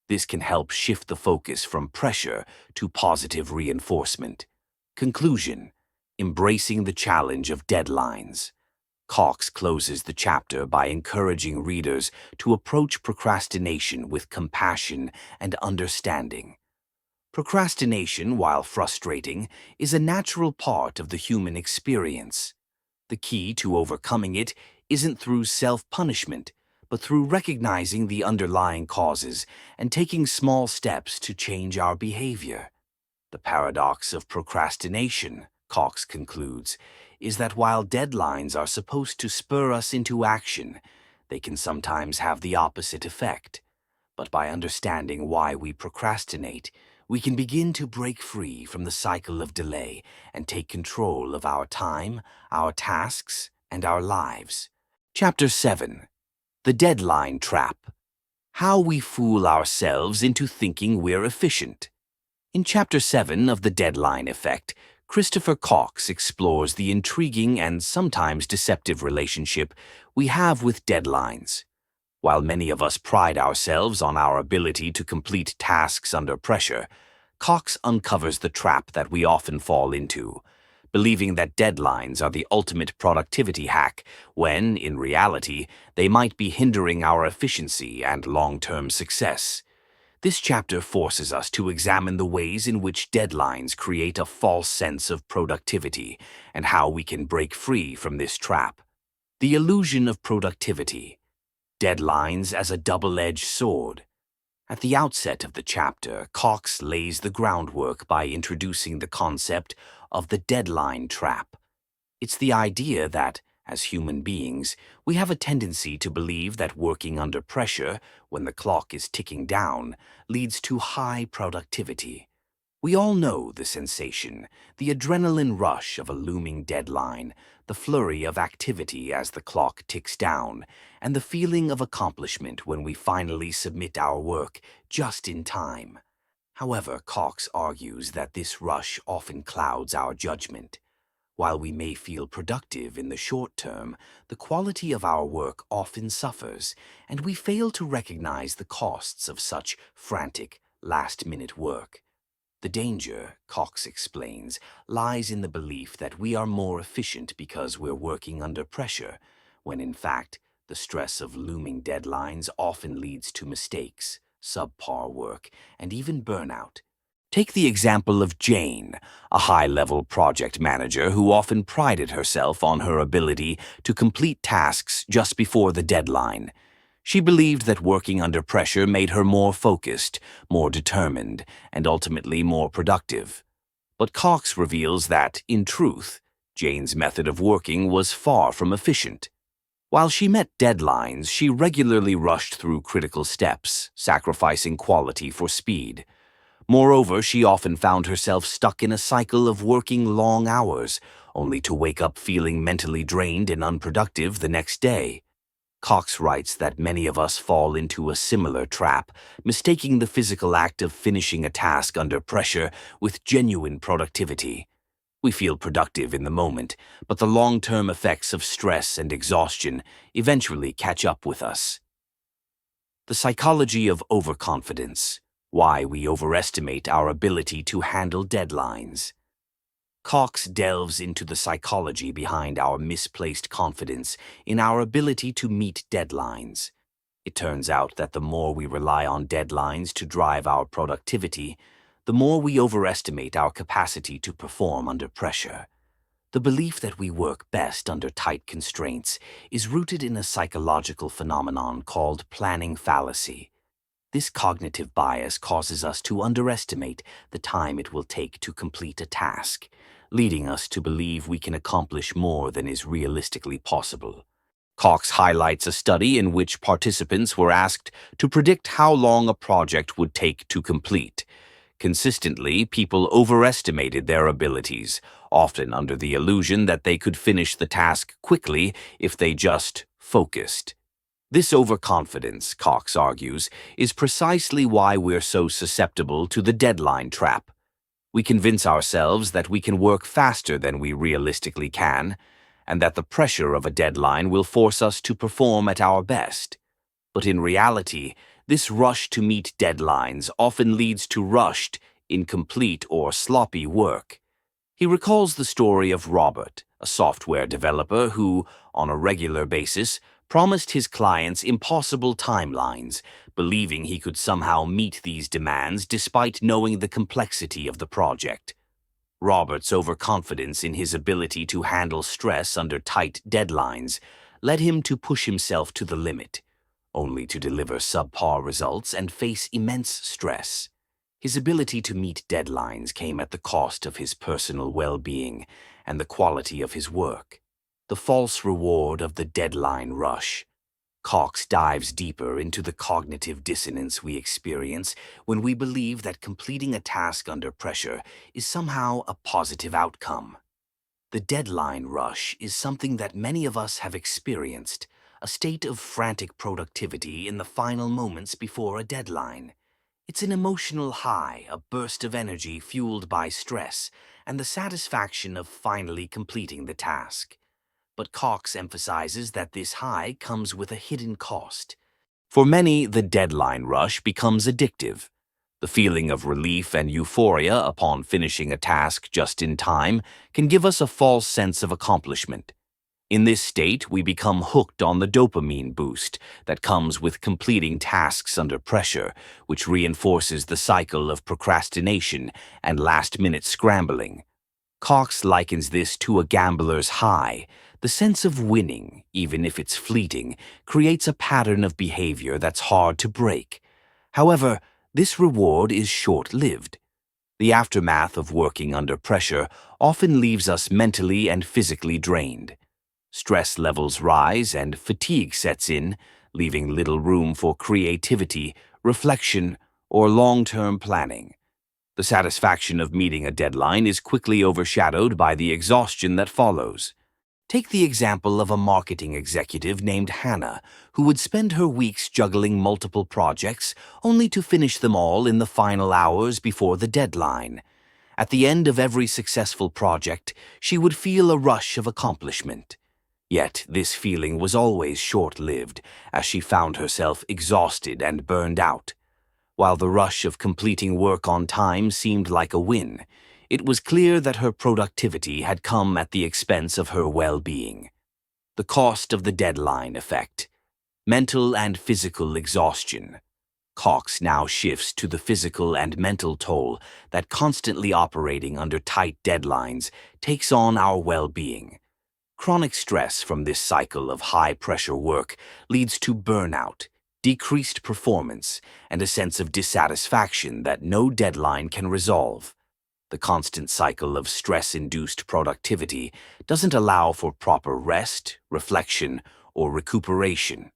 This can help shift the focus from pressure to positive reinforcement. Conclusion. Embracing the challenge of deadlines. Cox closes the chapter by encouraging readers to approach procrastination with compassion and understanding. Procrastination, while frustrating, is a natural part of the human experience. The key to overcoming it isn't through self-punishment, but through recognizing the underlying causes and taking small steps to change our behavior. The paradox of procrastination, Cox concludes, is that while deadlines are supposed to spur us into action, they can sometimes have the opposite effect. But by understanding why we procrastinate, we can begin to break free from the cycle of delay and take control of our time, our tasks, and our lives. Chapter 7. The Deadline Trap. How we fool ourselves into thinking we're efficient. In Chapter 7 of The Deadline Effect, Christopher Cox explores the intriguing and sometimes deceptive relationship we have with deadlines. While many of us pride ourselves on our ability to complete tasks under pressure, Cox uncovers the trap that we often fall into, believing that deadlines are the ultimate productivity hack when, in reality, they might be hindering our efficiency and long-term success. This chapter forces us to examine the ways in which deadlines create a false sense of productivity and how we can break free from this trap. The illusion of productivity. Deadlines as a double-edged sword. At the outset of the chapter, Cox lays the groundwork by introducing the concept of the deadline trap. It's the idea that, as human beings, we have a tendency to believe that working under pressure, when the clock is ticking down, leads to high productivity. We all know the sensation, the adrenaline rush of a looming deadline, the flurry of activity as the clock ticks down, and the feeling of accomplishment when we finally submit our work just in time. However, Cox argues that this rush often clouds our judgment. While we may feel productive in the short term, the quality of our work often suffers, and we fail to recognize the costs of such frantic, last-minute work. The danger, Cox explains, lies in the belief that we are more efficient because we're working under pressure, when in fact, the stress of looming deadlines often leads to mistakes, subpar work, and even burnout. Take the example of Jane, a high-level project manager who often prided herself on her ability to complete tasks just before the deadline. She believed that working under pressure made her more focused, more determined, and ultimately more productive. But Cox reveals that, in truth, Jane's method of working was far from efficient. While she met deadlines, she regularly rushed through critical steps, sacrificing quality for speed. Moreover, she often found herself stuck in a cycle of working long hours, only to wake up feeling mentally drained and unproductive the next day. Cox writes that many of us fall into a similar trap, mistaking the physical act of finishing a task under pressure with genuine productivity. We feel productive in the moment, but the long-term effects of stress and exhaustion eventually catch up with us. The psychology of overconfidence. Why we overestimate our ability to handle deadlines. Cox delves into the psychology behind our misplaced confidence in our ability to meet deadlines. It turns out that the more we rely on deadlines to drive our productivity, the more we overestimate our capacity to perform under pressure. The belief that we work best under tight constraints is rooted in a psychological phenomenon called planning fallacy. This cognitive bias causes us to underestimate the time it will take to complete a task, leading us to believe we can accomplish more than is realistically possible. Cox highlights a study in which participants were asked to predict how long a project would take to complete. Consistently, people overestimated their abilities, often under the illusion that they could finish the task quickly if they just focused. This overconfidence, Cox argues, is precisely why we're so susceptible to the deadline trap. We convince ourselves that we can work faster than we realistically can, and that the pressure of a deadline will force us to perform at our best. But in reality, this rush to meet deadlines often leads to rushed, incomplete, or sloppy work. He recalls the story of Robert, a software developer who, on a regular basis, promised his clients impossible timelines, believing he could somehow meet these demands despite knowing the complexity of the project. Robert's overconfidence in his ability to handle stress under tight deadlines led him to push himself to the limit, only to deliver subpar results and face immense stress. His ability to meet deadlines came at the cost of his personal well-being and the quality of his work. The false reward of the deadline rush. Cox dives deeper into the cognitive dissonance we experience when we believe that completing a task under pressure is somehow a positive outcome. The deadline rush is something that many of us have experienced, a state of frantic productivity in the final moments before a deadline. It's an emotional high, a burst of energy fueled by stress, and the satisfaction of finally completing the task. But Cox emphasizes that this high comes with a hidden cost. For many, the deadline rush becomes addictive. The feeling of relief and euphoria upon finishing a task just in time can give us a false sense of accomplishment. In this state, we become hooked on the dopamine boost that comes with completing tasks under pressure, which reinforces the cycle of procrastination and last-minute scrambling. Cox likens this to a gambler's high. The sense of winning, even if it's fleeting, creates a pattern of behavior that's hard to break. However, this reward is short-lived. The aftermath of working under pressure often leaves us mentally and physically drained. Stress levels rise and fatigue sets in, leaving little room for creativity, reflection, or long-term planning. The satisfaction of meeting a deadline is quickly overshadowed by the exhaustion that follows. Take the example of a marketing executive named Hannah, who would spend her weeks juggling multiple projects only to finish them all in the final hours before the deadline. At the end of every successful project, she would feel a rush of accomplishment. Yet this feeling was always short-lived, as she found herself exhausted and burned out. While the rush of completing work on time seemed like a win, it was clear that her productivity had come at the expense of her well-being. The cost of the deadline effect. Mental and physical exhaustion. Cox now shifts to the physical and mental toll that constantly operating under tight deadlines takes on our well-being. Chronic stress from this cycle of high-pressure work leads to burnout, decreased performance, and a sense of dissatisfaction that no deadline can resolve. The constant cycle of stress-induced productivity doesn't allow for proper rest, reflection, or recuperation.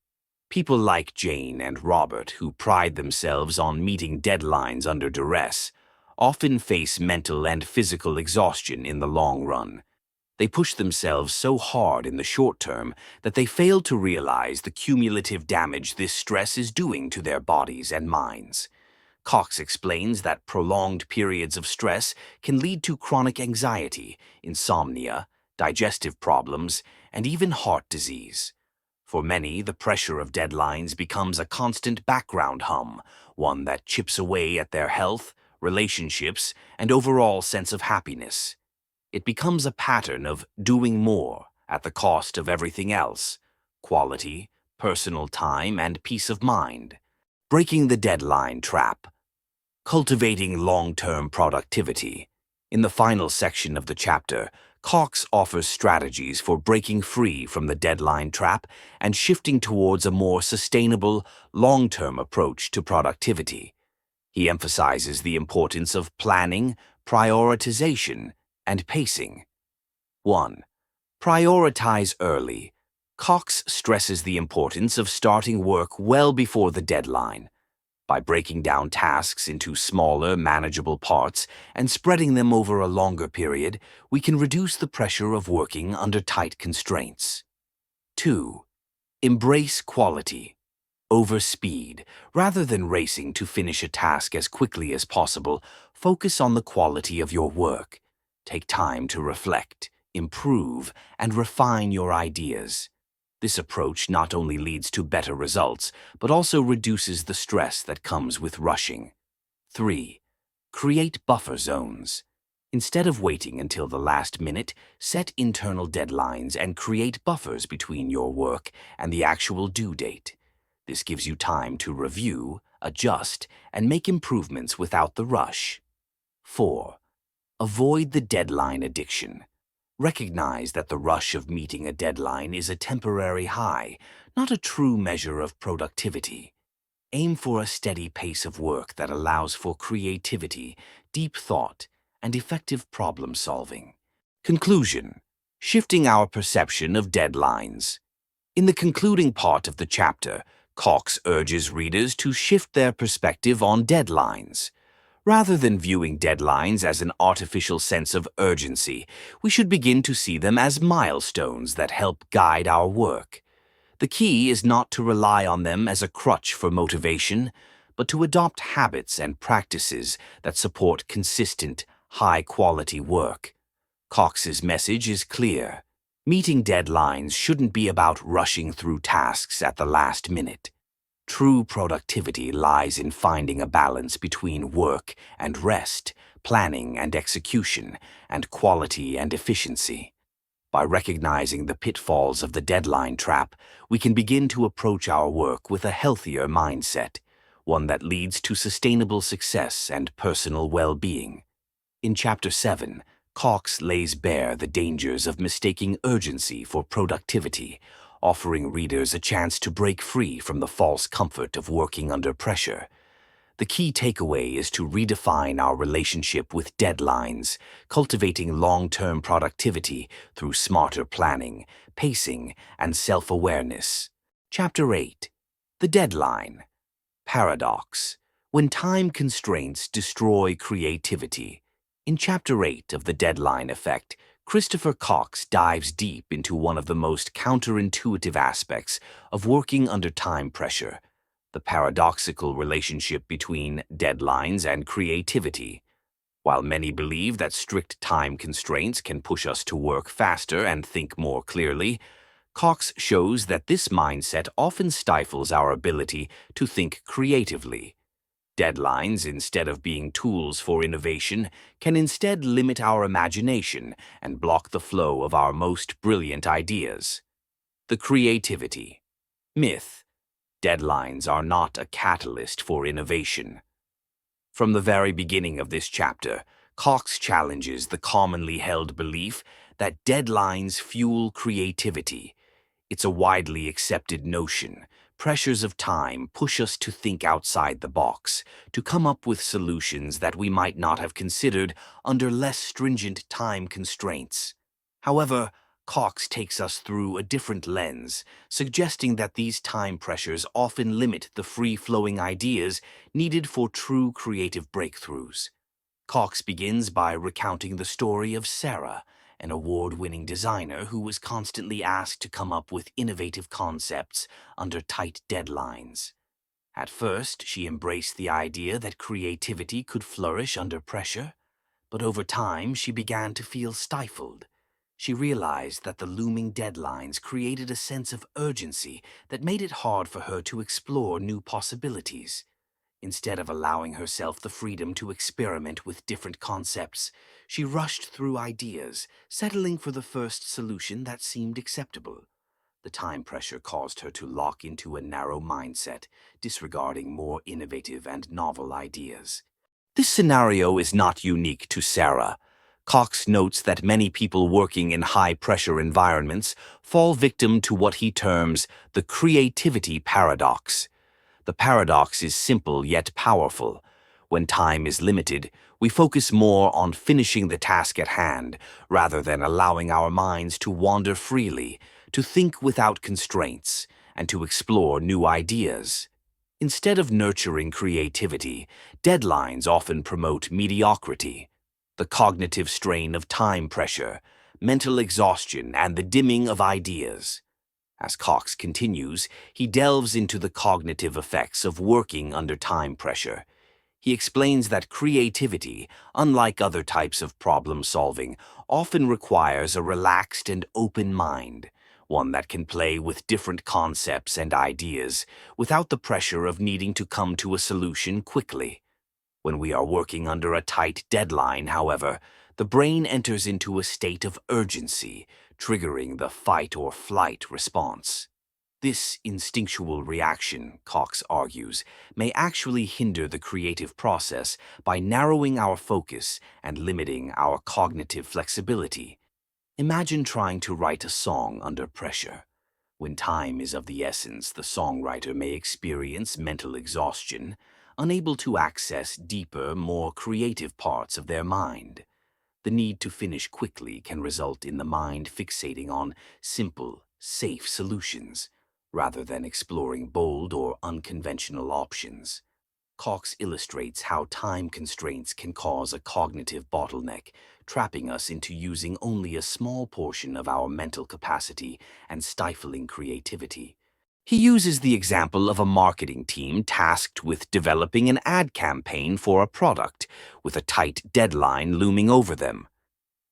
People like Jane and Robert, who pride themselves on meeting deadlines under duress, often face mental and physical exhaustion in the long run. They push themselves so hard in the short term that they fail to realize the cumulative damage this stress is doing to their bodies and minds. Cox explains that prolonged periods of stress can lead to chronic anxiety, insomnia, digestive problems, and even heart disease. For many, the pressure of deadlines becomes a constant background hum, one that chips away at their health, relationships, and overall sense of happiness. It becomes a pattern of doing more at the cost of everything else: quality, personal time, and peace of mind. Breaking the deadline trap. Cultivating long-term productivity. In the final section of the chapter, Cox offers strategies for breaking free from the deadline trap and shifting towards a more sustainable, long-term approach to productivity. He emphasizes the importance of planning, prioritization, and pacing. 1. Prioritize early. Cox stresses the importance of starting work well before the deadline. By breaking down tasks into smaller, manageable parts and spreading them over a longer period, we can reduce the pressure of working under tight constraints. 2. Embrace quality over speed. Rather than racing to finish a task as quickly as possible, focus on the quality of your work. Take time to reflect, improve, and refine your ideas. This approach not only leads to better results, but also reduces the stress that comes with rushing. 3. Create buffer zones. Instead of waiting until the last minute, set internal deadlines and create buffers between your work and the actual due date. This gives you time to review, adjust, and make improvements without the rush. 4. Avoid the deadline addiction. Recognize that the rush of meeting a deadline is a temporary high, not a true measure of productivity. Aim for a steady pace of work that allows for creativity, deep thought, and effective problem-solving. Conclusion. Shifting our perception of deadlines. In the concluding part of the chapter, Cox urges readers to shift their perspective on deadlines. Rather than viewing deadlines as an artificial sense of urgency, we should begin to see them as milestones that help guide our work. The key is not to rely on them as a crutch for motivation, but to adopt habits and practices that support consistent, high-quality work. Cox's message is clear. Meeting deadlines shouldn't be about rushing through tasks at the last minute. True productivity lies in finding a balance between work and rest, planning and execution, and quality and efficiency. By recognizing the pitfalls of the deadline trap, we can begin to approach our work with a healthier mindset, one that leads to sustainable success and personal well-being. In Chapter 7, Cox lays bare the dangers of mistaking urgency for productivity, offering readers a chance to break free from the false comfort of working under pressure. The key takeaway is to redefine our relationship with deadlines, cultivating long-term productivity through smarter planning, pacing, and self-awareness. Chapter 8. The Deadline. Paradox. When time constraints destroy creativity. In Chapter 8 of The Deadline Effect, Christopher Cox dives deep into one of the most counterintuitive aspects of working under time pressure: the paradoxical relationship between deadlines and creativity. While many believe that strict time constraints can push us to work faster and think more clearly, Cox shows that this mindset often stifles our ability to think creatively. Deadlines, instead of being tools for innovation, can instead limit our imagination and block the flow of our most brilliant ideas. The creativity myth. Deadlines are not a catalyst for innovation. From the very beginning of this chapter, Cox challenges the commonly held belief that deadlines fuel creativity. It's a widely accepted notion. Pressures of time push us to think outside the box, to come up with solutions that we might not have considered under less stringent time constraints. However, Cox takes us through a different lens, suggesting that these time pressures often limit the free-flowing ideas needed for true creative breakthroughs. Cox begins by recounting the story of Sarah, an award-winning designer who was constantly asked to come up with innovative concepts under tight deadlines. At first, she embraced the idea that creativity could flourish under pressure, but over time she began to feel stifled. She realized that the looming deadlines created a sense of urgency that made it hard for her to explore new possibilities. Instead of allowing herself the freedom to experiment with different concepts, she rushed through ideas, settling for the first solution that seemed acceptable. The time pressure caused her to lock into a narrow mindset, disregarding more innovative and novel ideas. This scenario is not unique to Sarah. Cox notes that many people working in high-pressure environments fall victim to what he terms the creativity paradox. The paradox is simple yet powerful. When time is limited, we focus more on finishing the task at hand rather than allowing our minds to wander freely, to think without constraints, and to explore new ideas. Instead of nurturing creativity, deadlines often promote mediocrity. The cognitive strain of time pressure, mental exhaustion, and the dimming of ideas. As Cox continues, he delves into the cognitive effects of working under time pressure. He explains that creativity, unlike other types of problem solving, often requires a relaxed and open mind, one that can play with different concepts and ideas without the pressure of needing to come to a solution quickly. When we are working under a tight deadline, however, the brain enters into a state of urgency, triggering the fight-or-flight response. This instinctual reaction, Cox argues, may actually hinder the creative process by narrowing our focus and limiting our cognitive flexibility. Imagine trying to write a song under pressure. When time is of the essence, the songwriter may experience mental exhaustion, unable to access deeper, more creative parts of their mind. The need to finish quickly can result in the mind fixating on simple, safe solutions, rather than exploring bold or unconventional options. Cox illustrates how time constraints can cause a cognitive bottleneck, trapping us into using only a small portion of our mental capacity and stifling creativity. He uses the example of a marketing team tasked with developing an ad campaign for a product, with a tight deadline looming over them.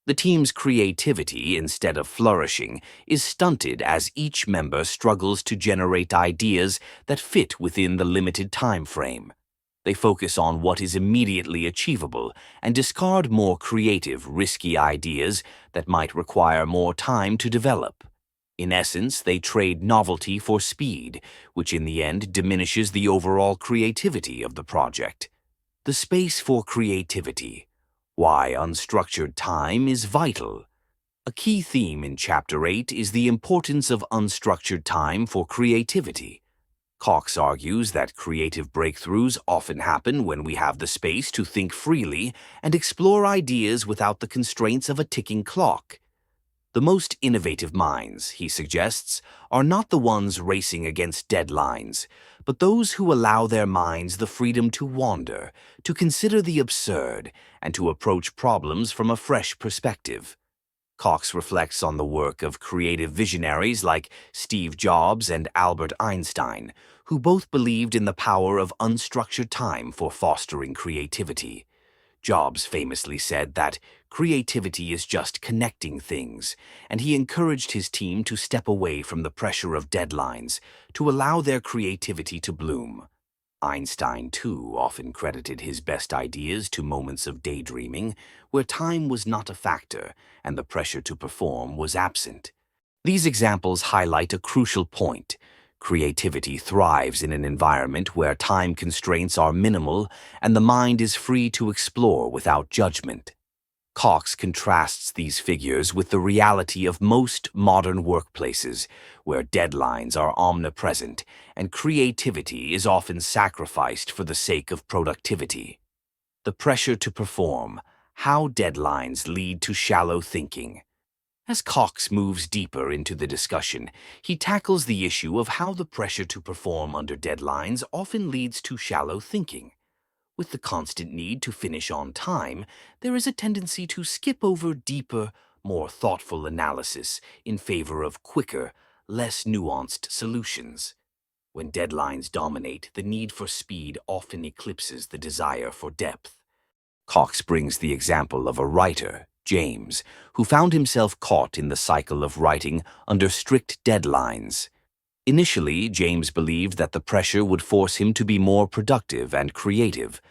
The team's creativity, instead of flourishing, is stunted as each member struggles to generate ideas that fit within the limited time frame. They focus on what is immediately achievable and discard more creative, risky ideas that might require more time to develop. In essence, they trade novelty for speed, which in the end diminishes the overall creativity of the project. The space for creativity. Why unstructured time is vital. A key theme in Chapter 8 is the importance of unstructured time for creativity. Cox argues that creative breakthroughs often happen when we have the space to think freely and explore ideas without the constraints of a ticking clock. The most innovative minds, he suggests, are not the ones racing against deadlines, but those who allow their minds the freedom to wander, to consider the absurd, and to approach problems from a fresh perspective. Cox reflects on the work of creative visionaries like Steve Jobs and Albert Einstein, who both believed in the power of unstructured time for fostering creativity. Jobs famously said that creativity is just connecting things, and he encouraged his team to step away from the pressure of deadlines to allow their creativity to bloom. Einstein, too, often credited his best ideas to moments of daydreaming where time was not a factor and the pressure to perform was absent. These examples highlight a crucial point. Creativity thrives in an environment where time constraints are minimal and the mind is free to explore without judgment. Cox contrasts these figures with the reality of most modern workplaces, where deadlines are omnipresent and creativity is often sacrificed for the sake of productivity. The pressure to perform, how deadlines lead to shallow thinking. As Cox moves deeper into the discussion, he tackles the issue of how the pressure to perform under deadlines often leads to shallow thinking. With the constant need to finish on time, there is a tendency to skip over deeper, more thoughtful analysis in favor of quicker, less nuanced solutions. When deadlines dominate, the need for speed often eclipses the desire for depth. Cox brings the example of a writer, James, who found himself caught in the cycle of writing under strict deadlines. Initially, James believed that the pressure would force him to be more productive and creative,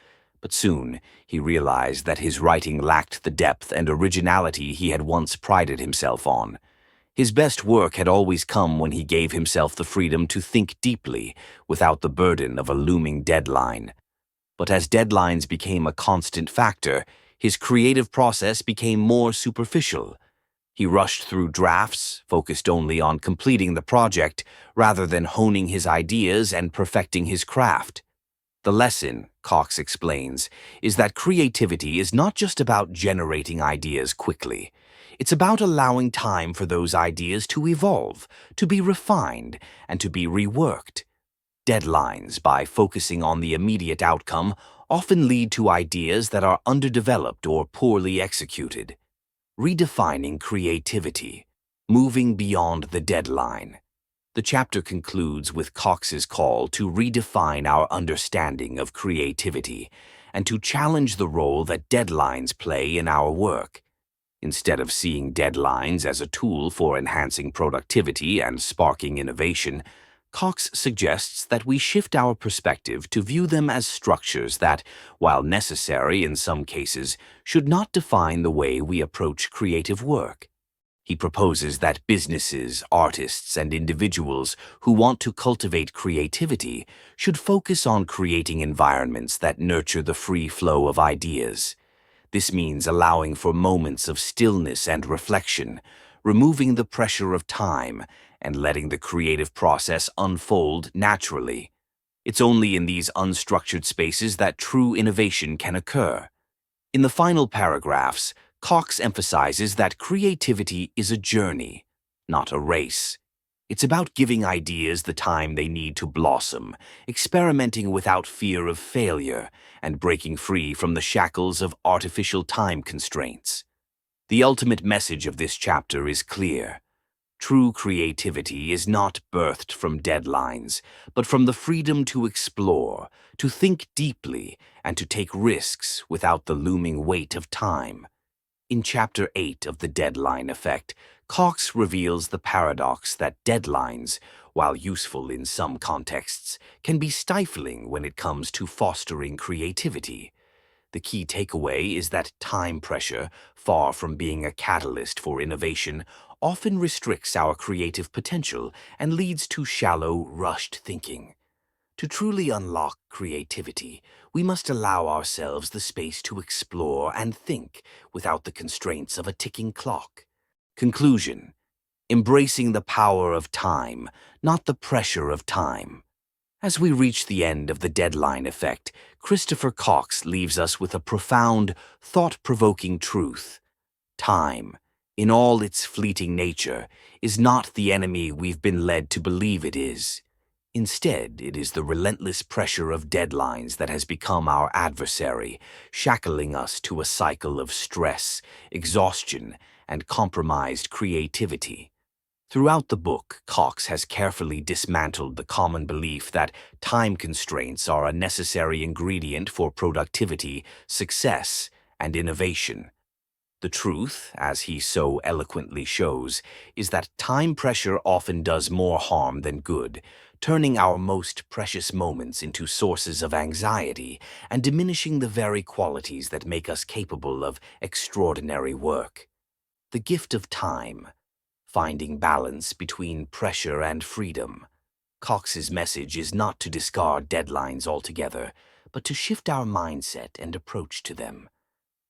but soon he realized that his writing lacked the depth and originality he had once prided himself on. His best work had always come when he gave himself the freedom to think deeply without the burden of a looming deadline. But as deadlines became a constant factor, his creative process became more superficial. He rushed through drafts, focused only on completing the project rather than honing his ideas and perfecting his craft. The lesson, Cox explains, is that creativity is not just about generating ideas quickly. It's about allowing time for those ideas to evolve, to be refined, and to be reworked. Deadlines, by focusing on the immediate outcome, often lead to ideas that are underdeveloped or poorly executed. Redefining creativity, moving beyond the deadline. The chapter concludes with Cox's call to redefine our understanding of creativity and to challenge the role that deadlines play in our work. Instead of seeing deadlines as a tool for enhancing productivity and sparking innovation, Cox suggests that we shift our perspective to view them as structures that, while necessary in some cases, should not define the way we approach creative work. He proposes that businesses, artists, and individuals who want to cultivate creativity should focus on creating environments that nurture the free flow of ideas. This means allowing for moments of stillness and reflection, removing the pressure of time, and letting the creative process unfold naturally. It's only in these unstructured spaces that true innovation can occur. In the final paragraphs, Cox emphasizes that creativity is a journey, not a race. It's about giving ideas the time they need to blossom, experimenting without fear of failure, and breaking free from the shackles of artificial time constraints. The ultimate message of this chapter is clear. True creativity is not birthed from deadlines, but from the freedom to explore, to think deeply, and to take risks without the looming weight of time. In Chapter 8 of The Deadline Effect, Cox reveals the paradox that deadlines, while useful in some contexts, can be stifling when it comes to fostering creativity. The key takeaway is that time pressure, far from being a catalyst for innovation, often restricts our creative potential and leads to shallow, rushed thinking. To truly unlock creativity, we must allow ourselves the space to explore and think without the constraints of a ticking clock. Conclusion: embracing the power of time, not the pressure of time. As we reach the end of The Deadline Effect, Christopher Cox leaves us with a profound, thought-provoking truth. Time, in all its fleeting nature, is not the enemy we've been led to believe it is. Instead, it is the relentless pressure of deadlines that has become our adversary, shackling us to a cycle of stress, exhaustion, and compromised creativity. Throughout the book, Cox has carefully dismantled the common belief that time constraints are a necessary ingredient for productivity, success, and innovation. The truth, as he so eloquently shows, is that time pressure often does more harm than good, turning our most precious moments into sources of anxiety and diminishing the very qualities that make us capable of extraordinary work. The gift of time, finding balance between pressure and freedom. Cox's message is not to discard deadlines altogether, but to shift our mindset and approach to them.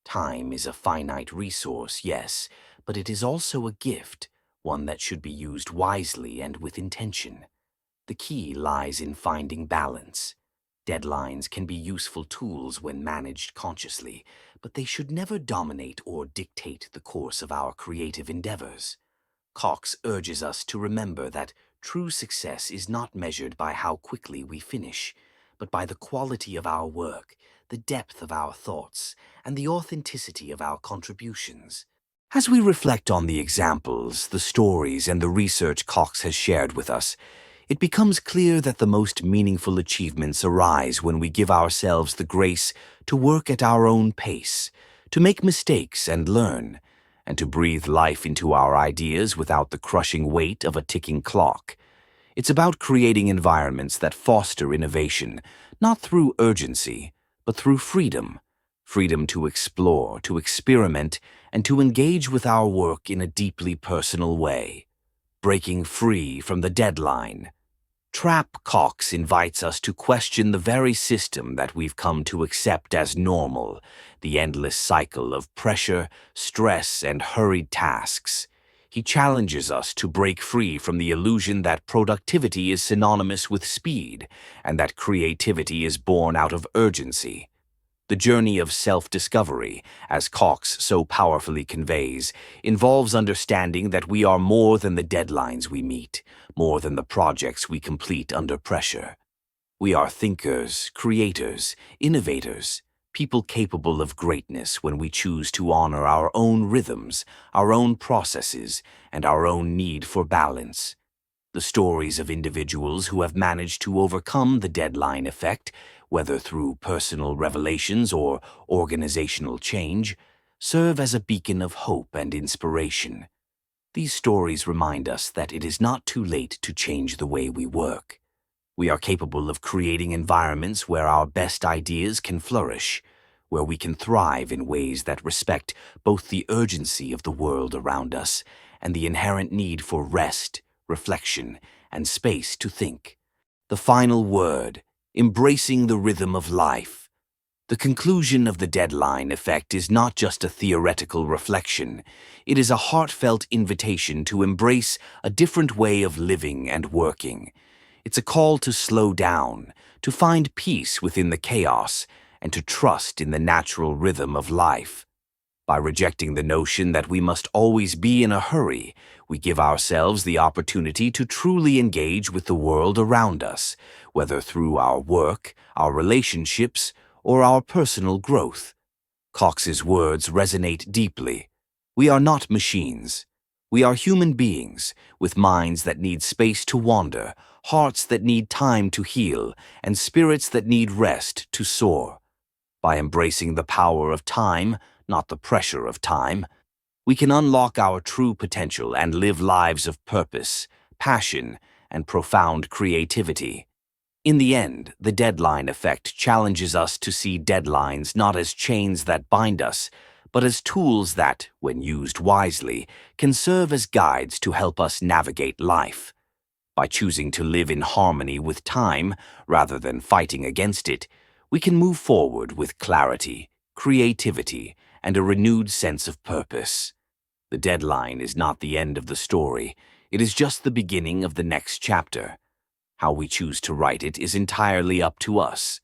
Time is a finite resource, yes, but it is also a gift, one that should be used wisely and with intention. The key lies in finding balance. Deadlines can be useful tools when managed consciously, but they should never dominate or dictate the course of our creative endeavors. Cox urges us to remember that true success is not measured by how quickly we finish, but by the quality of our work, the depth of our thoughts, and the authenticity of our contributions. As we reflect on the examples, the stories, and the research Cox has shared with us, it becomes clear that the most meaningful achievements arise when we give ourselves the grace to work at our own pace, to make mistakes and learn, and to breathe life into our ideas without the crushing weight of a ticking clock. It's about creating environments that foster innovation, not through urgency, but through freedom. Freedom to explore, to experiment, and to engage with our work in a deeply personal way. Breaking free from the deadline. Trap Cox invites us to question the very system that we've come to accept as normal, the endless cycle of pressure, stress, and hurried tasks. He challenges us to break free from the illusion that productivity is synonymous with speed and that creativity is born out of urgency. The journey of self-discovery, as Cox so powerfully conveys, involves understanding that we are more than the deadlines we meet, more than the projects we complete under pressure. We are thinkers, creators, innovators, people capable of greatness when we choose to honor our own rhythms, our own processes, and our own need for balance. The stories of individuals who have managed to overcome the deadline effect, whether through personal revelations or organizational change, serve as a beacon of hope and inspiration. These stories remind us that it is not too late to change the way we work. We are capable of creating environments where our best ideas can flourish, where we can thrive in ways that respect both the urgency of the world around us and the inherent need for rest, reflection, and space to think. The final word, embracing the rhythm of life. The conclusion of the deadline effect is not just a theoretical reflection. It is a heartfelt invitation to embrace a different way of living and working. It's a call to slow down, to find peace within the chaos, and to trust in the natural rhythm of life. By rejecting the notion that we must always be in a hurry, we give ourselves the opportunity to truly engage with the world around us, whether through our work, our relationships, or our personal growth. Cox's words resonate deeply. We are not machines. We are human beings, with minds that need space to wander, hearts that need time to heal, and spirits that need rest to soar. By embracing the power of time, not the pressure of time, we can unlock our true potential and live lives of purpose, passion, and profound creativity. In the end, the deadline effect challenges us to see deadlines not as chains that bind us, but as tools that, when used wisely, can serve as guides to help us navigate life. By choosing to live in harmony with time, rather than fighting against it, we can move forward with clarity, creativity, and a renewed sense of purpose. The deadline is not the end of the story. It is just the beginning of the next chapter. How we choose to write it is entirely up to us.